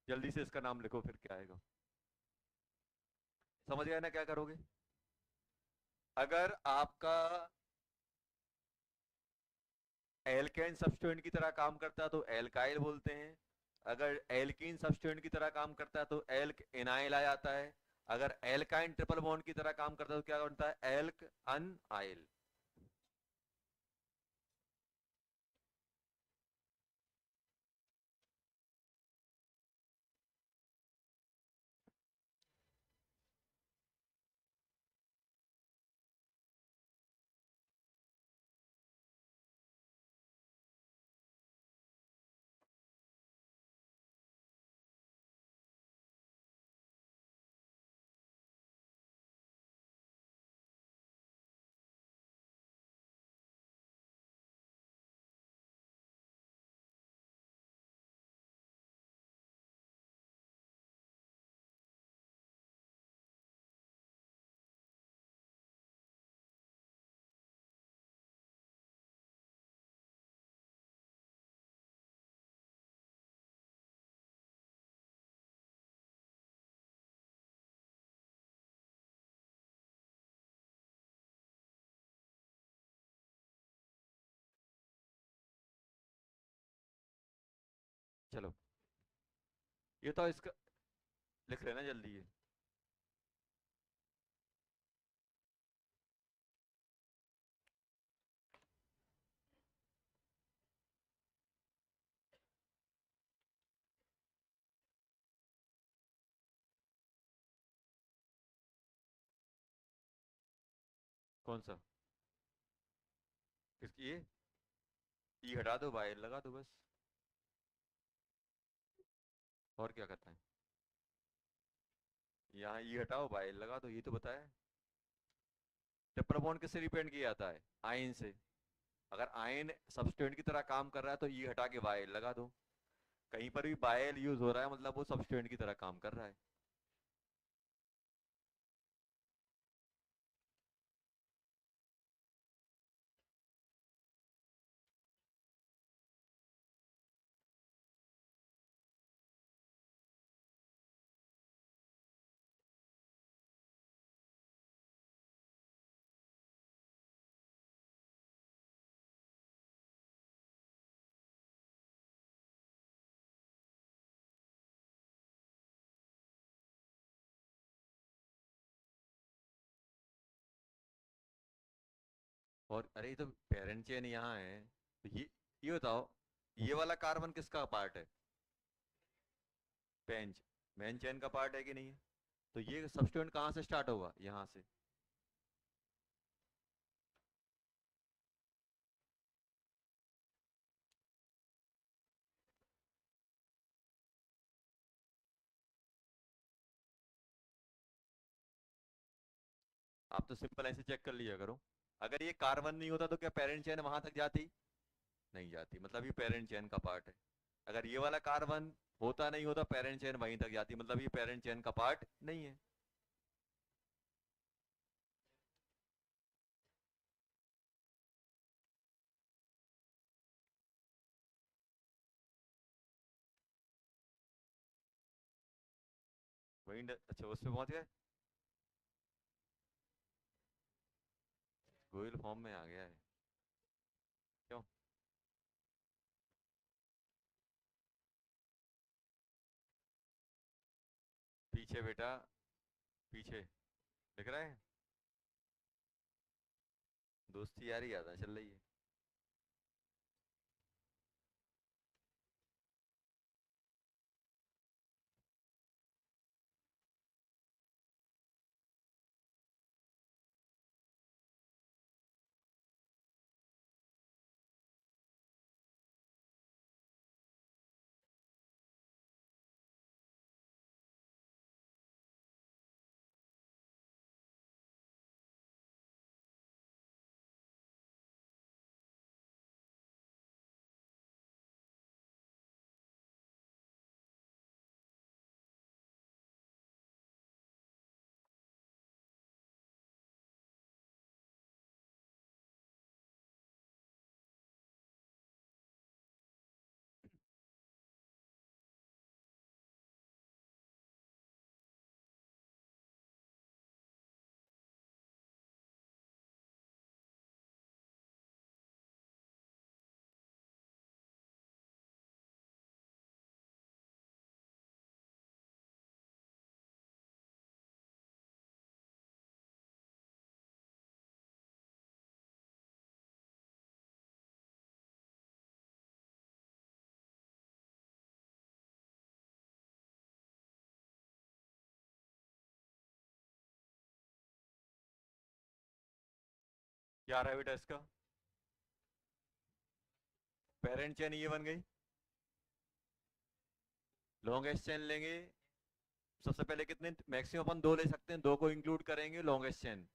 जल्दी से इसका नाम लिखो फिर क्या आएगा। समझ गए ना क्या करोगे? अगर आपका एल्केन सब्स्टिट्यूएंट की तरह काम करता है तो एल्काइल बोलते हैं, अगर एल्कीन सब्स्टिट्यूएंट की तरह काम करता है तो एल्क एनाइल आ जाता है, अगर एल्काइन ट्रिपल बॉन्ड की तरह काम करता है तो क्या बनता है? एल्क अनआइल। चलो ये तो इसका लिख लेना जल्दी है। कौन सा? किसकी? ये ई हटा दो, वाई लगा दो बस, और क्या करना है? यहाँ ई हटाओ, वाई लगा दो, ये तो बताया। ट्रिपल बॉन्ड किससे रिपेंड किया जाता है? आयन से। अगर आयन सब्स्टिट्यूएंट की तरह काम कर रहा है तो ई हटा के वाई लगा दो। कहीं पर भी बायल यूज हो रहा है मतलब वो सब्स्टिट्यूएंट की तरह काम कर रहा है। और अरे ये तो पेरेंट चेन यहाँ है, तो ये बताओ, ये वाला कार्बन किसका पार्ट है? बेंच, मेन चेन का पार्ट है कि नहीं है? तो ये सब्स्टिट्यूएंट कहाँ से स्टार्ट होगा? यहाँ से। आप तो सिंपल ऐसे चेक कर लिया करो। अगर ये कार्बन नहीं होता तो क्या पेरेंट चेन वहां तक जाती? नहीं जाती, मतलब ये पेरेंट चेन का पार्ट है। अगर ये वाला कार्बन होता नहीं होता, पेरेंट चेन वहीं तक जाती, मतलब ये पेरेंट चेन का पार्ट नहीं है। अच्छा, उस पे पहुंच गए। गोइल फॉर्म में आ गया है। क्यों? पीछे बेटा, पीछे दिख रहा है। दोस्ती यारी ज्यादा चल रही है। क्या रहा है बेटा इसका? पेरेंट चेन ये बन गई। लॉन्गेस्ट चेन लेंगे। सबसे पहले कितने मैक्सिमम अपन दो ले सकते हैं, दो को इंक्लूड करेंगे लॉन्गेस्ट चेन।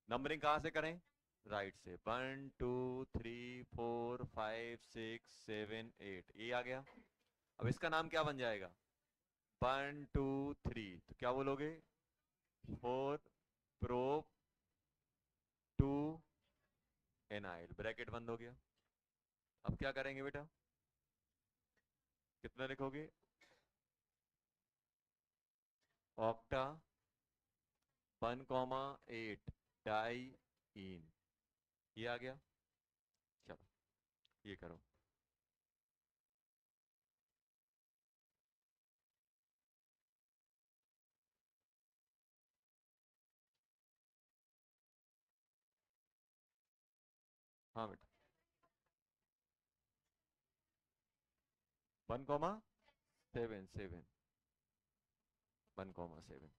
नंबरिंग कहाँ से करें? राइट से। 1 2 3 4 5 6 7 8, ये आ गया। अब इसका नाम क्या बन जाएगा? 1 2 3, तो क्या बोलोगे? 4 प्रोप 2 एनाइल, ब्रैकेट बंद हो गया। अब क्या करेंगे बेटा? कितना लिखोगे? ऑक्टा 1 8 डाई इन, ये आ गया। चलो ये करो। हाँ बेटा। 1 7 7, 1 7।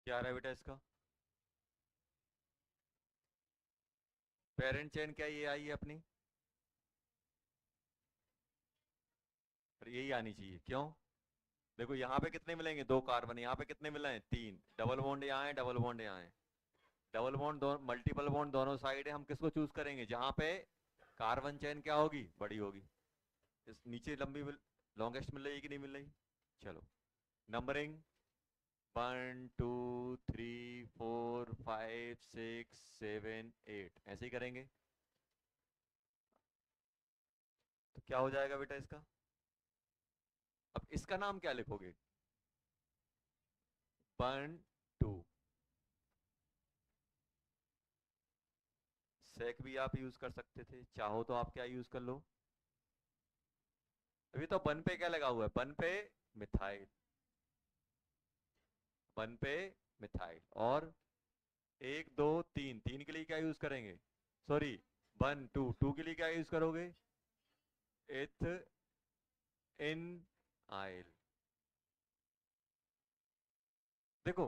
क्या आ रहा है बेटा इसका? पेरेंट चेन क्या ये आई है अपनी? और यही आनी चाहिए, क्यों? देखो यहाँ पे कितने मिलेंगे, दो कार्बन, यहाँ पे कितने मिले हैं, तीन। डबल बॉन्ड यहाँ है, डबल बॉन्ड यहाँ है। डबल बॉन्ड दो, मल्टीपल बॉन्ड दोनों साइड है, हम किसको चूज करेंगे जहां पे कार्बन चेन क्या होगी, बड़ी होगी। इस नीचे लंबी लॉन्गेस्ट मिल रही कि नहीं मिल रही? चलो, नंबरिंग 1 2 3 4 5 6 7 8 ऐसे ही करेंगे। तो क्या हो जाएगा बेटा इसका? अब इसका नाम क्या लिखोगे? 1 2। सेक भी आप यूज कर सकते थे, चाहो तो आप क्या यूज कर लो। अभी तो बन पे क्या लगा हुआ है, बन पे मिथाइल, बन पे मिथाइल। और 1 2 3, 3 के लिए क्या यूज करेंगे, सॉरी 1 2 के लिए क्या यूज करोगे, एथ इन आइल। देखो,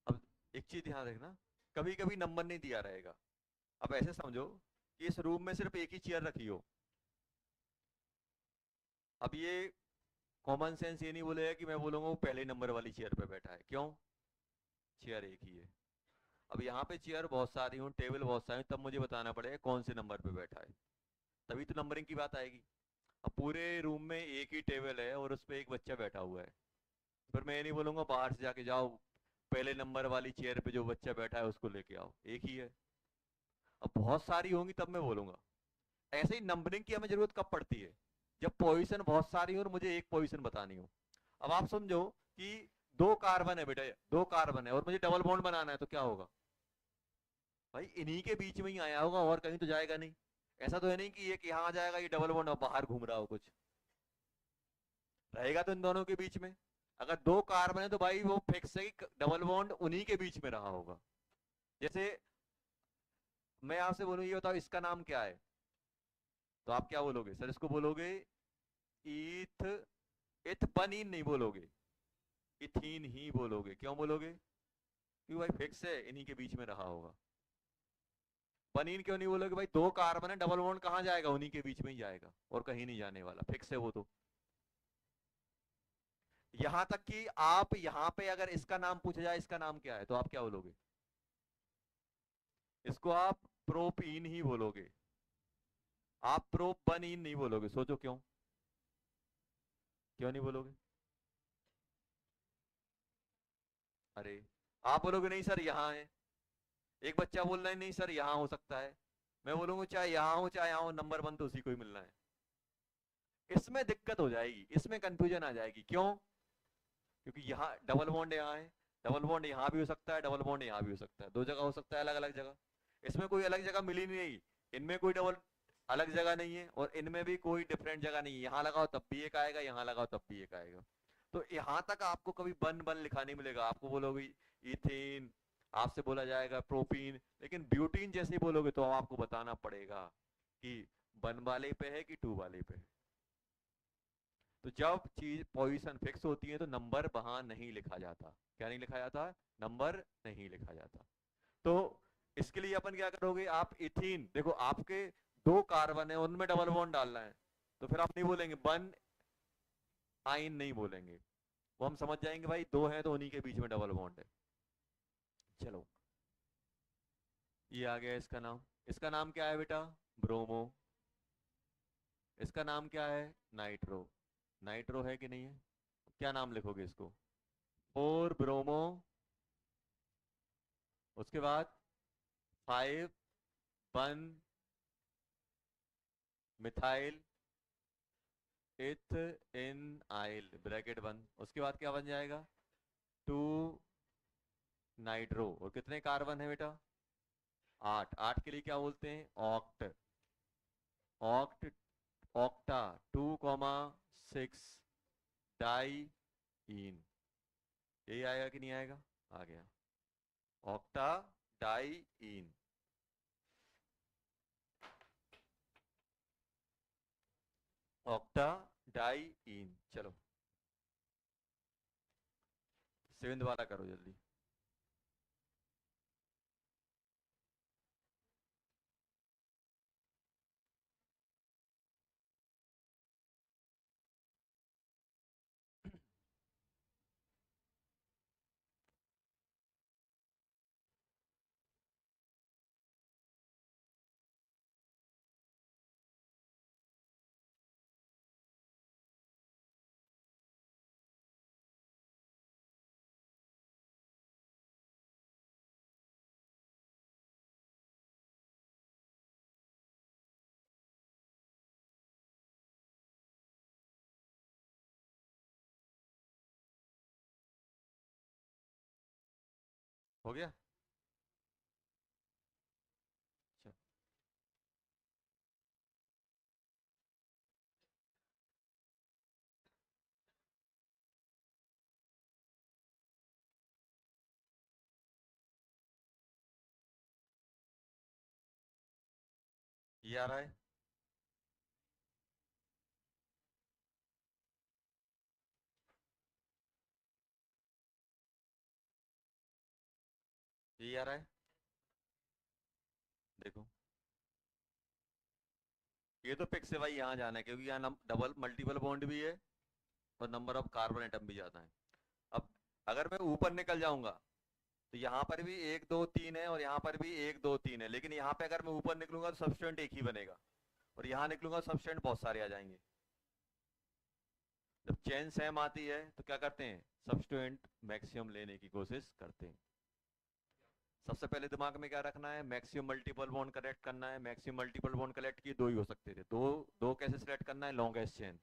अब एक चीज ध्यान रखना, कभी कभी नंबर नहीं दिया रहेगा। अब ऐसे समझो कि इस रूम में सिर्फ एक ही चेयर रखी हो। अब ये कॉमन सेंस ये नहीं बोलेगा कि मैं बोलूंगा वो पहले नंबर वाली चेयर पे बैठा है, क्यों? चेयर एक ही है। अब यहाँ पे चेयर बहुत सारी हो, टेबल बहुत सारे, तब मुझे बताना पड़ेगा कौन से नंबर पे बैठा है, तभी तो नंबरिंग की बात आएगी। अब पूरे रूम में एक ही टेबल है और उस पर एक बच्चा बैठा हुआ है, फिर मैं ये नहीं बोलूंगा बाहर से जाके जाओ पहले नंबर वाली चेयर पे जो बच्चा बैठा है उसको लेके आओ, एक ही है। अब बहुत सारी होंगी तब मैं बोलूंगा। ऐसे ही नंबरिंग की हमें जरूरत कब पड़ती है, जब पोजीशन बहुत सारी हो और मुझे एक पोजीशन बतानी हो। अब आप समझो कि दो कार्बन है बेटा, दो कार्बन है और मुझे डबल बॉन्ड बनाना है, तो क्या होगा भाई, इन्हीं के बीच में ही आया होगा और कहीं तो जाएगा नहीं। ऐसा तो है नहीं कि एक यहाँ आ जाएगा, ये डबल बॉन्ड और बाहर घूम रहा हो, कुछ रहेगा तो इन दोनों के बीच में। अगर दो कार्बन है तो भाई वो फिक्स है कि डबल बॉन्ड उन्हीं के बीच में रहा होगा। जैसे मैं आपसे बोलूं ये बताओ इसका नाम क्या है, तो आप क्या बोलोगे सर, इसको बोलोगे ईथ, इथपनीन नहीं बोलोगे, इथीन ही बोलोगे। क्यों बोलोगे? क्योंकि भाई फिक्स है इन्हीं के बीच में रहा होगा। पनीन क्यों नहीं बोलोगे? भाई दो कार्बन है, डबल बॉन्ड कहाँ जाएगा, उन्हीं के बीच में ही जाएगा और कहीं नहीं जाने वाला, फिक्स है वो तो। यहां तक कि आप यहां पे अगर इसका नाम पूछा जाए, इसका नाम क्या है, तो आप क्या बोलोगे? इसको आप प्रोपीन ही बोलोगे, आप प्रोपनीन नहीं बोलोगे। सोचो क्यों, क्यों नहीं बोलोगे? अरे आप बोलोगे नहीं सर यहाँ है, एक बच्चा बोल रहा है नहीं सर यहाँ हो सकता है, मैं बोलूंगा चाहे यहाँ हो चाहे यहाँ हो, नंबर वन तो उसी को ही मिलना है। इसमें दिक्कत हो जाएगी, इसमें कंफ्यूजन आ जाएगी, क्यों? क्योंकि यहाँ डबल बॉन्ड यहाँ है, डबल बॉन्ड यहाँ भी हो सकता है, डबल बॉन्ड यहाँ भी हो सकता है, दो जगह हो सकता है, अलग अलग जगह। इसमें कोई अलग जगह मिली नहीं, इनमें कोई डबल अलग जगह नहीं है और इनमें भी कोई डिफरेंट जगह नहीं है, यहाँ लगाओ तब भी एक आएगा, यहाँ लगाओ तब भी एक आएगा। तो यहाँ तक आपको कभी बन बन लिखा नहीं मिलेगा, आपको बोलोगे इथेन, आपसे बोला जाएगा प्रोपीन, लेकिन ब्यूटीन जैसे ही बोलोगे तो आपको बताना पड़ेगा कि वन वाले पे है कि टू वाले पे है। तो जब चीज पोजीशन फिक्स होती है तो नंबर वहां नहीं लिखा जाता। क्या नहीं लिखा जाता? नंबर नहीं लिखा जाता। तो इसके लिए अपन क्या करोगे, आप इथीन, देखो आपके दो कार्बन है उनमें डबल बॉन्ड डालना है, तो फिर आप नहीं बोलेंगे वन आइन, नहीं बोलेंगे, वो हम समझ जाएंगे भाई दो हैं तो उन्हीं के बीच में डबल बॉन्ड है। चलो, ये आ गया इसका नाम। इसका नाम क्या है बेटा? ब्रोमो। इसका नाम क्या है? नाइट्रो। नाइट्रो है कि नहीं है? क्या नाम लिखोगे इसको? 4 ब्रोमो, उसके बाद 5 1 मिथाइल इथ इन आइल ब्रैकेट वन, उसके बाद क्या बन जाएगा? 2 नाइट्रो। और कितने कार्बन है बेटा? 8। 8 के लिए क्या बोलते हैं? ऑक्ट। ऑक्ट, ऑक्टा, 2 6 डाई इन। यही आएगा कि नहीं आएगा? आ गया, ऑक्टा डाई इन। ऑक्टा डाई इन। चलो, सेवेंथ वाला करो जल्दी। हो गया? अच्छा, ये आ रहा है। ये आ रहा है। देखो, ये तो पिक से भाई यहाँ जाना है, क्योंकि यहाँ डबल मल्टीपल बॉन्ड भी है और नंबर ऑफ कार्बन एटम भी जाता है। अब अगर मैं ऊपर निकल जाऊंगा तो यहाँ पर भी 1 2 3 है और यहाँ पर भी 1 2 3 है, लेकिन यहाँ पे अगर मैं ऊपर निकलूंगा तो सब्स्टिट्यूएंट एक ही बनेगा, और यहाँ निकलूंगा सब्स्टिट्यूएंट बहुत सारे आ जाएंगे। जब चेन सेम आती है तो क्या करते हैं, सब्स्टिट्यूएंट मैक्सिमम लेने की कोशिश करते हैं। सबसे पहले दिमाग में क्या रखना है, मैक्सिमम मल्टीपल बॉन्ड कलेक्ट करना है। मैक्सिमम मल्टीपल बॉन्ड कलेक्ट किए दो ही हो सकते थे, दो दो कैसे सिलेक्ट करना है, लॉन्गेस्ट चेन।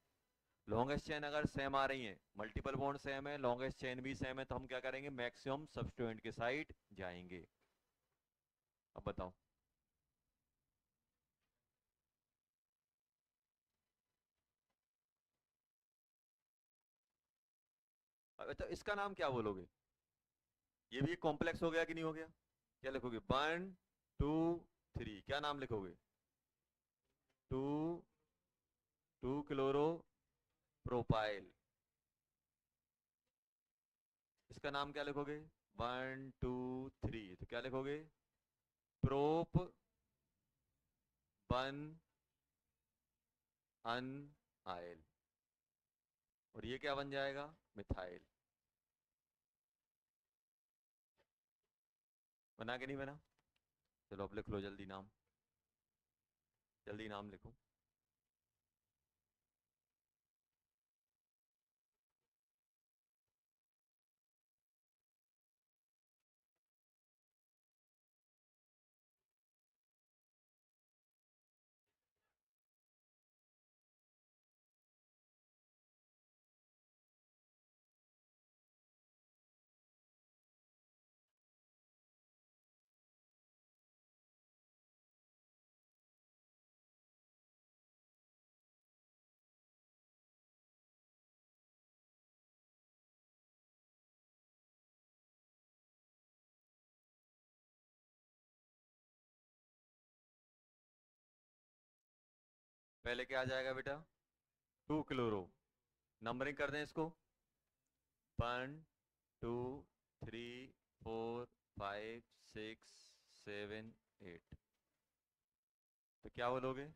लॉन्गेस्ट चेन अगर सेम आ रही है, मल्टीपल बॉन्ड सेम है, लॉन्गेस्ट चेन भी सेम है, तो हम क्या करेंगे, मैक्सिमम सब्स्टिट्यूएंट के साइड जाएंगे। अब बताओ। अब तो इसका नाम क्या बोलोगे, ये भी कॉम्प्लेक्स हो गया कि नहीं हो गया? क्या लिखोगे, 1 2 3, क्या नाम लिखोगे, 2 2 क्लोरो प्रोपाइल। इसका नाम क्या लिखोगे, 1 2 3, तो क्या लिखोगे, प्रोप 1 अन आयल। और ये क्या बन जाएगा, मिथाइल। बना के नहीं बना? चलो अब लिख लो जल्दी नाम, जल्दी नाम लिखो। पहले क्या आ जाएगा बेटा, 2 क्लोरो। नंबरिंग कर दें इसको, 1 2 3 4 5 6 7 8। तो क्या बोलोगे,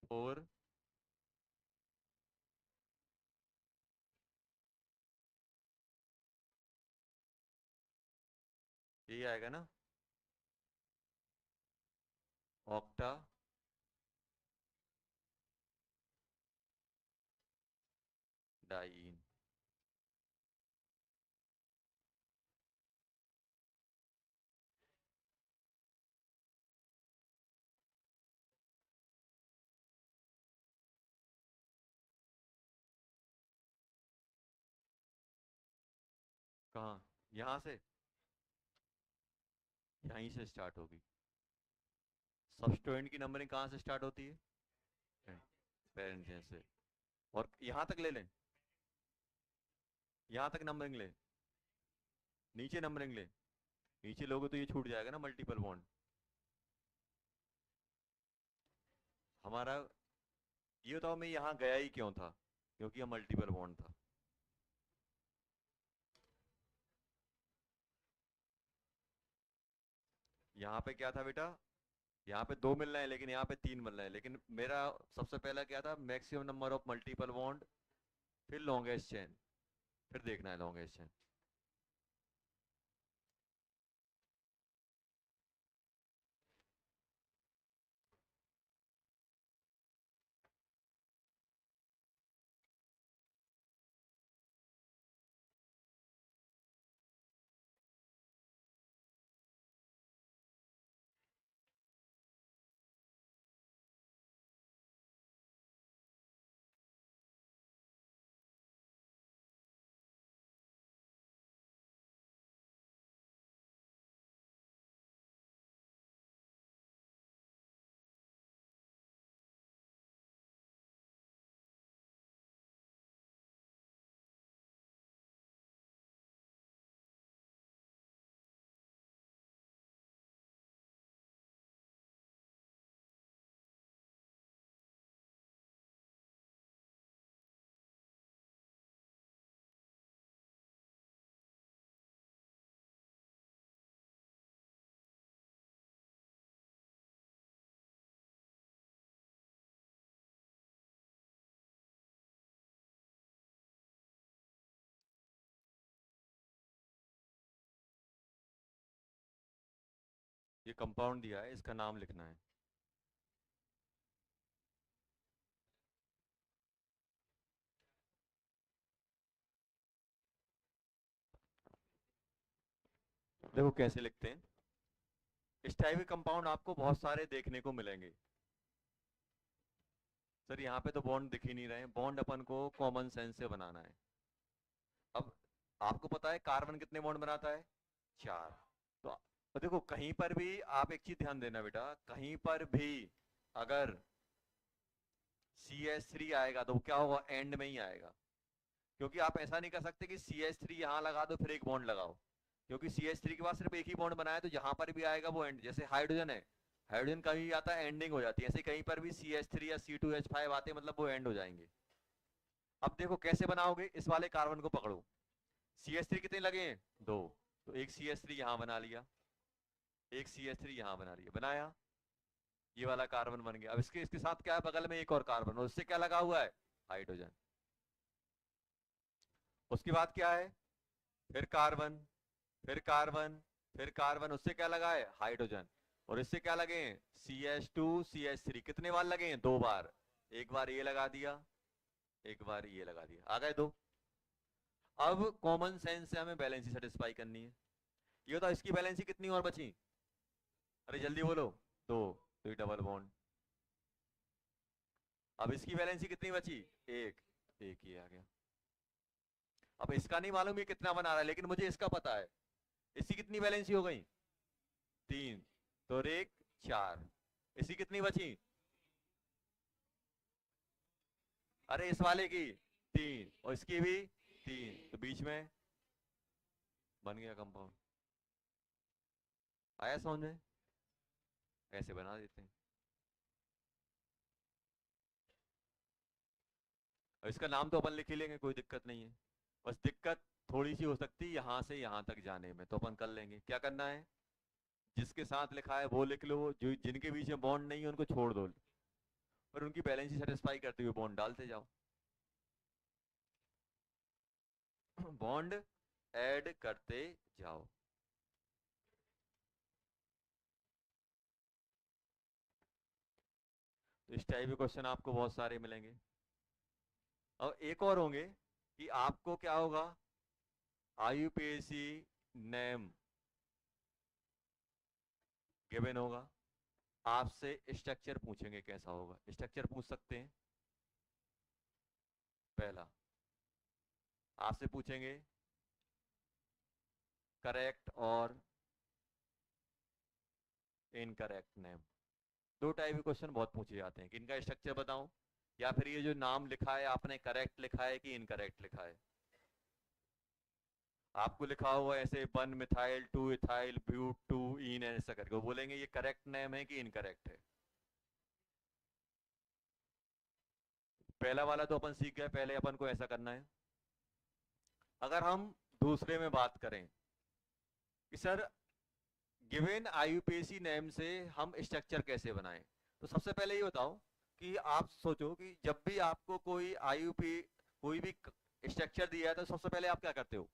4, यही आएगा ना, ऑक्टा डाइन। कहाँ, यहाँ से, यहीं से स्टार्ट होगी। सब्स्टिट्यूएंट की नंबरिंग कहाँ से स्टार्ट होती है, पेरेंट से। और यहाँ तक ले लें, यहाँ तक नंबरिंग ले, नीचे नंबरिंग ले, नीचे लोगे तो ये छूट जाएगा ना मल्टीपल बॉन्ड हमारा। ये बताओ मैं यहाँ गया ही क्यों था, क्योंकि यह मल्टीपल बॉन्ड था। यहाँ पे क्या था बेटा, यहाँ पे दो मिल रहे हैं लेकिन यहाँ पे तीन मिल रहे हैं, लेकिन मेरा सबसे पहला क्या था, maximum number of multiple bond, फिर लॉन्गेस्ट चेन, फिर देखना है लॉन्गेस्ट चेन। ये कंपाउंड दिया है, इसका नाम लिखना है। देखो कैसे लिखते हैं। इस टाइप के कंपाउंड आपको बहुत सारे देखने को मिलेंगे। सर यहाँ पे तो बॉन्ड दिख ही नहीं रहे हैं, बॉन्ड अपन को कॉमन सेंस से बनाना है। अब आपको पता है कार्बन कितने बॉन्ड बनाता है, चार। तो देखो कहीं पर भी आप एक चीज ध्यान देना बेटा, कहीं पर भी अगर CH3 आएगा तो वो क्या होगा, एंड में ही आएगा। क्योंकि आप ऐसा नहीं कर सकते कि CH3 यहाँ लगा दो फिर एक बॉन्ड लगाओ, क्योंकि CH3 के बाद सिर्फ एक ही बॉन्ड बनाया तो जहां पर भी आएगा वो एंड। जैसे हाइड्रोजन है, हाइड्रोजन कहीं आता है एंडिंग हो जाती है, ऐसे कहीं पर भी CH3 या C2H5 आते हैं मतलब वो एंड हो जाएंगे। अब देखो कैसे बनाओगे, इस वाले कार्बन को पकड़ो, CH3 कितने लगे हैं, दो, तो एक CH3 यहाँ बना लिया, एक CH3 यहाँ बना लिया, बनाया, ये वाला कार्बन बन गया। अब इसके इसके साथ क्या है, बगल में एक और कार्बन, और उससे क्या लगा हुआ है, हाइड्रोजन। उसके बाद क्या है, फिर कार्बन, फिर कार्बन, फिर कार्बन, उससे क्या लगा है, हाइड्रोजन। और इससे क्या लगे हैं, CH2 CH3, कितने बार लगे हैं, दो बार। एक बार ये लगा दिया, एक बार ये लगा दिया, आ गए दो। अब कॉमन सेंस से हमें बैलेंसी सेटिस्फाई करनी है। ये बताओ इसकी बैलेंसी कितनी और बची, अरे जल्दी बोलो, दो, तो ये डबल बॉन्ड। अब इसकी बैलेंसी कितनी बची, एक, एक ही आ गया। अब इसका नहीं मालूम ये कितना बना रहा है, लेकिन मुझे इसका पता है। इसकी कितनी बैलेंसी हो गई, तीन, तो एक, चार। इसकी कितनी बची, अरे इस वाले की तीन, और इसकी भी तीन, तो बीच में बन गया कंपाउंड। आया समझ में, ऐसे बना देते हैं। और इसका नाम तो अपन लिख ही लेंगे, कोई दिक्कत नहीं है। बस दिक्कत थोड़ी सी हो सकती है यहाँ से यहाँ तक जाने में, तो अपन कर लेंगे। क्या करना है, जिसके साथ लिखा है वो लिख लो, जो जिनके बीच में बॉन्ड नहीं है उनको छोड़ दो, पर उनकी बैलेंस सेटिस्फाई करते हुए बॉन्ड डालते जाओ। बॉन्ड ऐड करते जाओ। तो इस टाइप के क्वेश्चन आपको बहुत सारे मिलेंगे। और एक और होंगे कि आपको क्या होगा, IUPAC नेम गिवन होगा, आपसे स्ट्रक्चर पूछेंगे कैसा होगा, स्ट्रक्चर पूछ सकते हैं। पहला आपसे पूछेंगे करेक्ट और इनकरेक्ट नेम। दो टाइप के क्वेश्चन बहुत पूछे जाते हैं कि इनका स्ट्रक्चर बताऊं, या फिर ये जो नाम लिखा है आपने करेक्ट लिखा है कि इनकरेक्ट लिखा है। आपको लिखा हुआ है ऐसे 1 मिथाइल 2 इथाइल ब्यूट 2 इन ऐसा करके, वो बोलेंगे ये करेक्ट नेम है कि इनकरेक्ट है। पहला वाला तो अपन सीख गए, पहले अपन को ऐसा करना है। अगर हम दूसरे में बात करें कि सर गिवन आईयूपीएसी नेम से हम स्ट्रक्चर कैसे बनाएं, तो सबसे पहले ये बताओ कि आप सोचो कि जब भी आपको कोई आईयूपी कोई भी स्ट्रक्चर दिया है तो सबसे पहले आप क्या करते हो?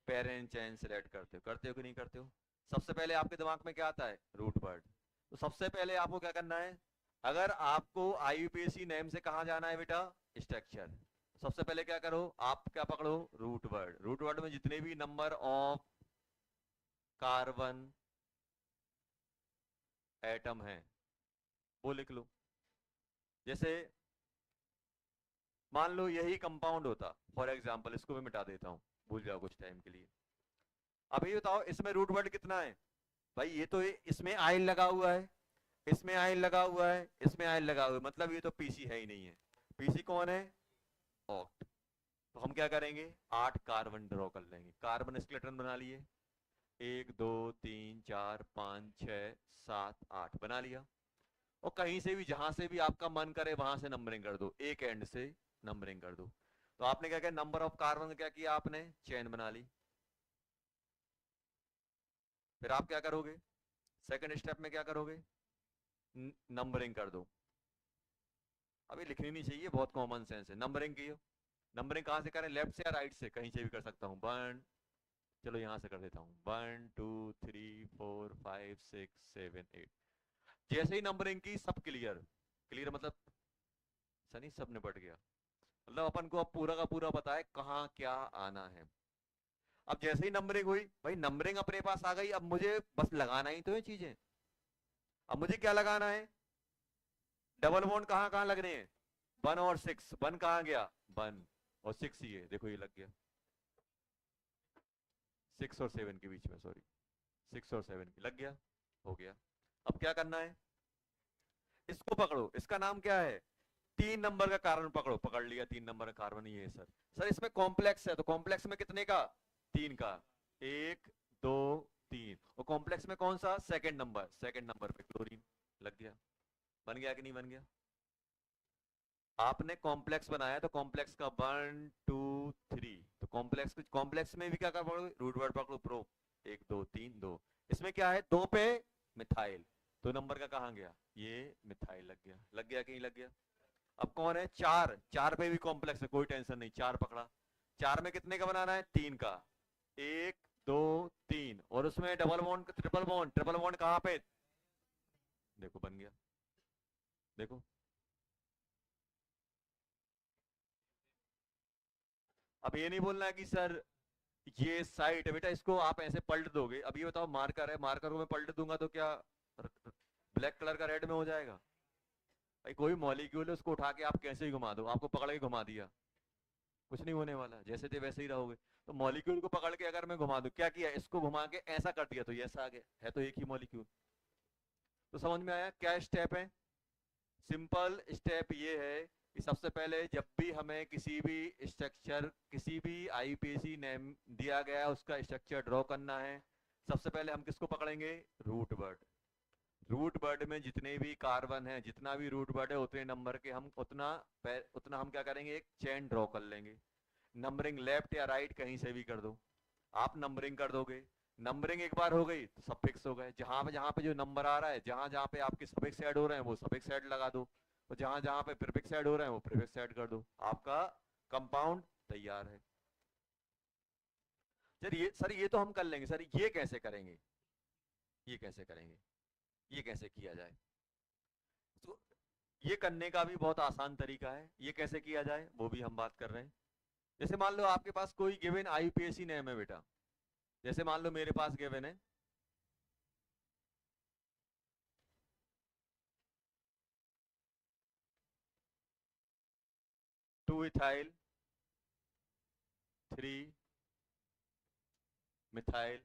पेरेंट चेन सिलेक्ट करते हो कि नहीं करते हो? सबसे पहले आपके दिमाग में क्या आता है? Root word. तो सबसे पहले आपको क्या करना है? अगर आपको आईयूपीएसी नेम से कहा जाना है बेटा स्ट्रक्चर, सबसे पहले क्या करो, आप क्या पकड़ो? Root word. रूट वर्ड में जितने भी नंबर ऑफ कार्बन एटम है वो लिख लो। जैसे मान लो यही कंपाउंड होता, फॉर एग्जांपल, इसको मैं मिटा देता हूं, भूल जाओ कुछ टाइम के लिए। अब ये बताओ इसमें रूट वर्ड कितना है? भाई ये तो इसमें आयल लगा हुआ है, इसमें आयल लगा हुआ है, इसमें आयल लगा हुआ है, मतलब ये तो पीसी है ही नहीं है। पीसी कौन है? ऑक्ट। तो हम क्या करेंगे? 8 कार्बन ड्रॉ कर लेंगे, कार्बन स्केलेटन बना लिए, 1 2 3 4 5 6 7 8 बना लिया। और कहीं से भी जहां से भी आपका मन करे वहां से नंबरिंग कर दो, एक एंड से नंबरिंग कर दो। तो आपने क्या किया? नंबर ऑफ कार्बन क्या किया आपने? चेन बना ली। फिर आप क्या करोगे? सेकंड स्टेप में क्या करोगे? नंबरिंग कर दो। अभी लिखनी नहीं चाहिए, बहुत कॉमन सेंस है। नंबरिंग की, नंबरिंग कहाँ से करें? लेफ्ट से या राइट से? कहीं से भी कर सकता हूँ। वन, चलो यहाँ से कर देता हूँ, 1 2 3 4 5 6 7 8। जैसे ही नंबरिंग की सब क्लियर। क्लियर मतलब सनी सब निपट गया, मतलब अपन को अब पूरा का पूरा पता है कहाँ क्या आना है। अब जैसे ही नंबरिंग हुई, भाई नंबरिंग अपने पास आ गई, अब मुझे बस लगाना ही तो है चीजें। अब मुझे क्या लगाना है? डबल बॉन्ड कहाँ कहाँ लगने हैं? 1 और 6। 1 कहाँ गया? 1 और 6 ही है, देखो ये लग गया। 6 और 7 के बीच में, सॉरी, 6 और 7 की लग गया, हो गया। अब क्या करना है? इसको पकड़ो, इसका नाम क्या है? 3 नंबर का कार्बन पकड़ो, पकड़ लिया 3 नंबर का कार्बन ये है सर। सर इसमें कॉम्प्लेक्स है, तो कॉम्प्लेक्स में कितने का? 3 का, 1 2 3। और कॉम्प्लेक्स में कौन सा? सेकंड नंबर, सेकंड नंबर पे क्लोरीन लग गया। बन गया कि नहीं बन गया? आपने कॉम्प्लेक्स बनाया तो कॉम्प्लेक्स का 1 2 3, तो कॉम्प्लेक्स में भी क्या कर पकड़ो? रूट वर्ड पकड़ो, प्रो, 1 2 3 2। इसमें क्या है? 2 पे मिथाइल, 2 नंबर का कहाँ गया? ये मिथाइल लग गया। लग गया कि नहीं लग गया? अब कौन है? 4, 4 पे भी कॉम्प्लेक्स है, कोई टेंशन नहीं, 4 पकड़ा। 4 में कितने का बनाना है? 3 का, 1 2 3। और उसमें double bond, triple bond, triple bond कहाँ पे? देखो बन गया, देखो। अब ये नहीं बोलना है कि सर ये साइट है बेटा, इसको आप ऐसे पलट दोगे। अब ये बताओ, मार्कर है, मार्कर को मैं पलट दूंगा तो क्या ब्लैक कलर का रेड में हो जाएगा? भाई कोई मॉलिक्यूल है, उसको उठा के आप कैसे ही घुमा दो, आपको पकड़ के घुमा दिया, कुछ नहीं होने वाला, जैसे थे वैसे ही रहोगे। तो मॉलिक्यूल को पकड़ के अगर मैं घुमा दूं, क्या किया? इसको घुमा के ऐसा कर दिया तो ये ऐसा आ गया, है तो एक ही मॉलिक्यूल। तो समझ में आया क्या स्टेप है? सिंपल स्टेप ये है कि सबसे पहले जब भी हमें किसी भी स्ट्रक्चर, किसी भी आईयूपीएसी नेम दिया गया उसका स्ट्रक्चर ड्रॉ करना है, सबसे पहले हम किसको पकड़ेंगे? Root word. रूट वर्ड में जितने भी कार्बन है, जितना भी रूट वर्ड है, उतने नंबर के हम उतना उतना हम क्या करेंगे? एक चेन ड्रॉ कर लेंगे। नंबरिंग लेफ्ट या राइट कहीं से भी कर दो, आप नंबरिंग कर दोगे। नंबरिंग एक बार हो गई तो सफिक्स हो गए, जहां पे जो नंबर आ रहा है, जहां जहां पे आपके सफिक्स ऐड हो रहे हैं वो सफिक्स ऐड लगा दो, और जहां जहां पे प्रीफिक्स ऐड हो रहे हैं वो प्रीफिक्स ऐड कर दो, आपका कंपाउंड तैयार है। सर ये तो हम कर लेंगे, सर ये कैसे करेंगे? ये कैसे करेंगे? ये कैसे किया जाए? तो ये करने का भी बहुत आसान तरीका है, ये कैसे किया जाए वो भी हम बात कर रहे हैं। जैसे मान लो आपके पास कोई गिवन आईयूपीएसी नेम है बेटा, जैसे मान लो मेरे पास गिवन है 2 इथाइल 3 मिथाइल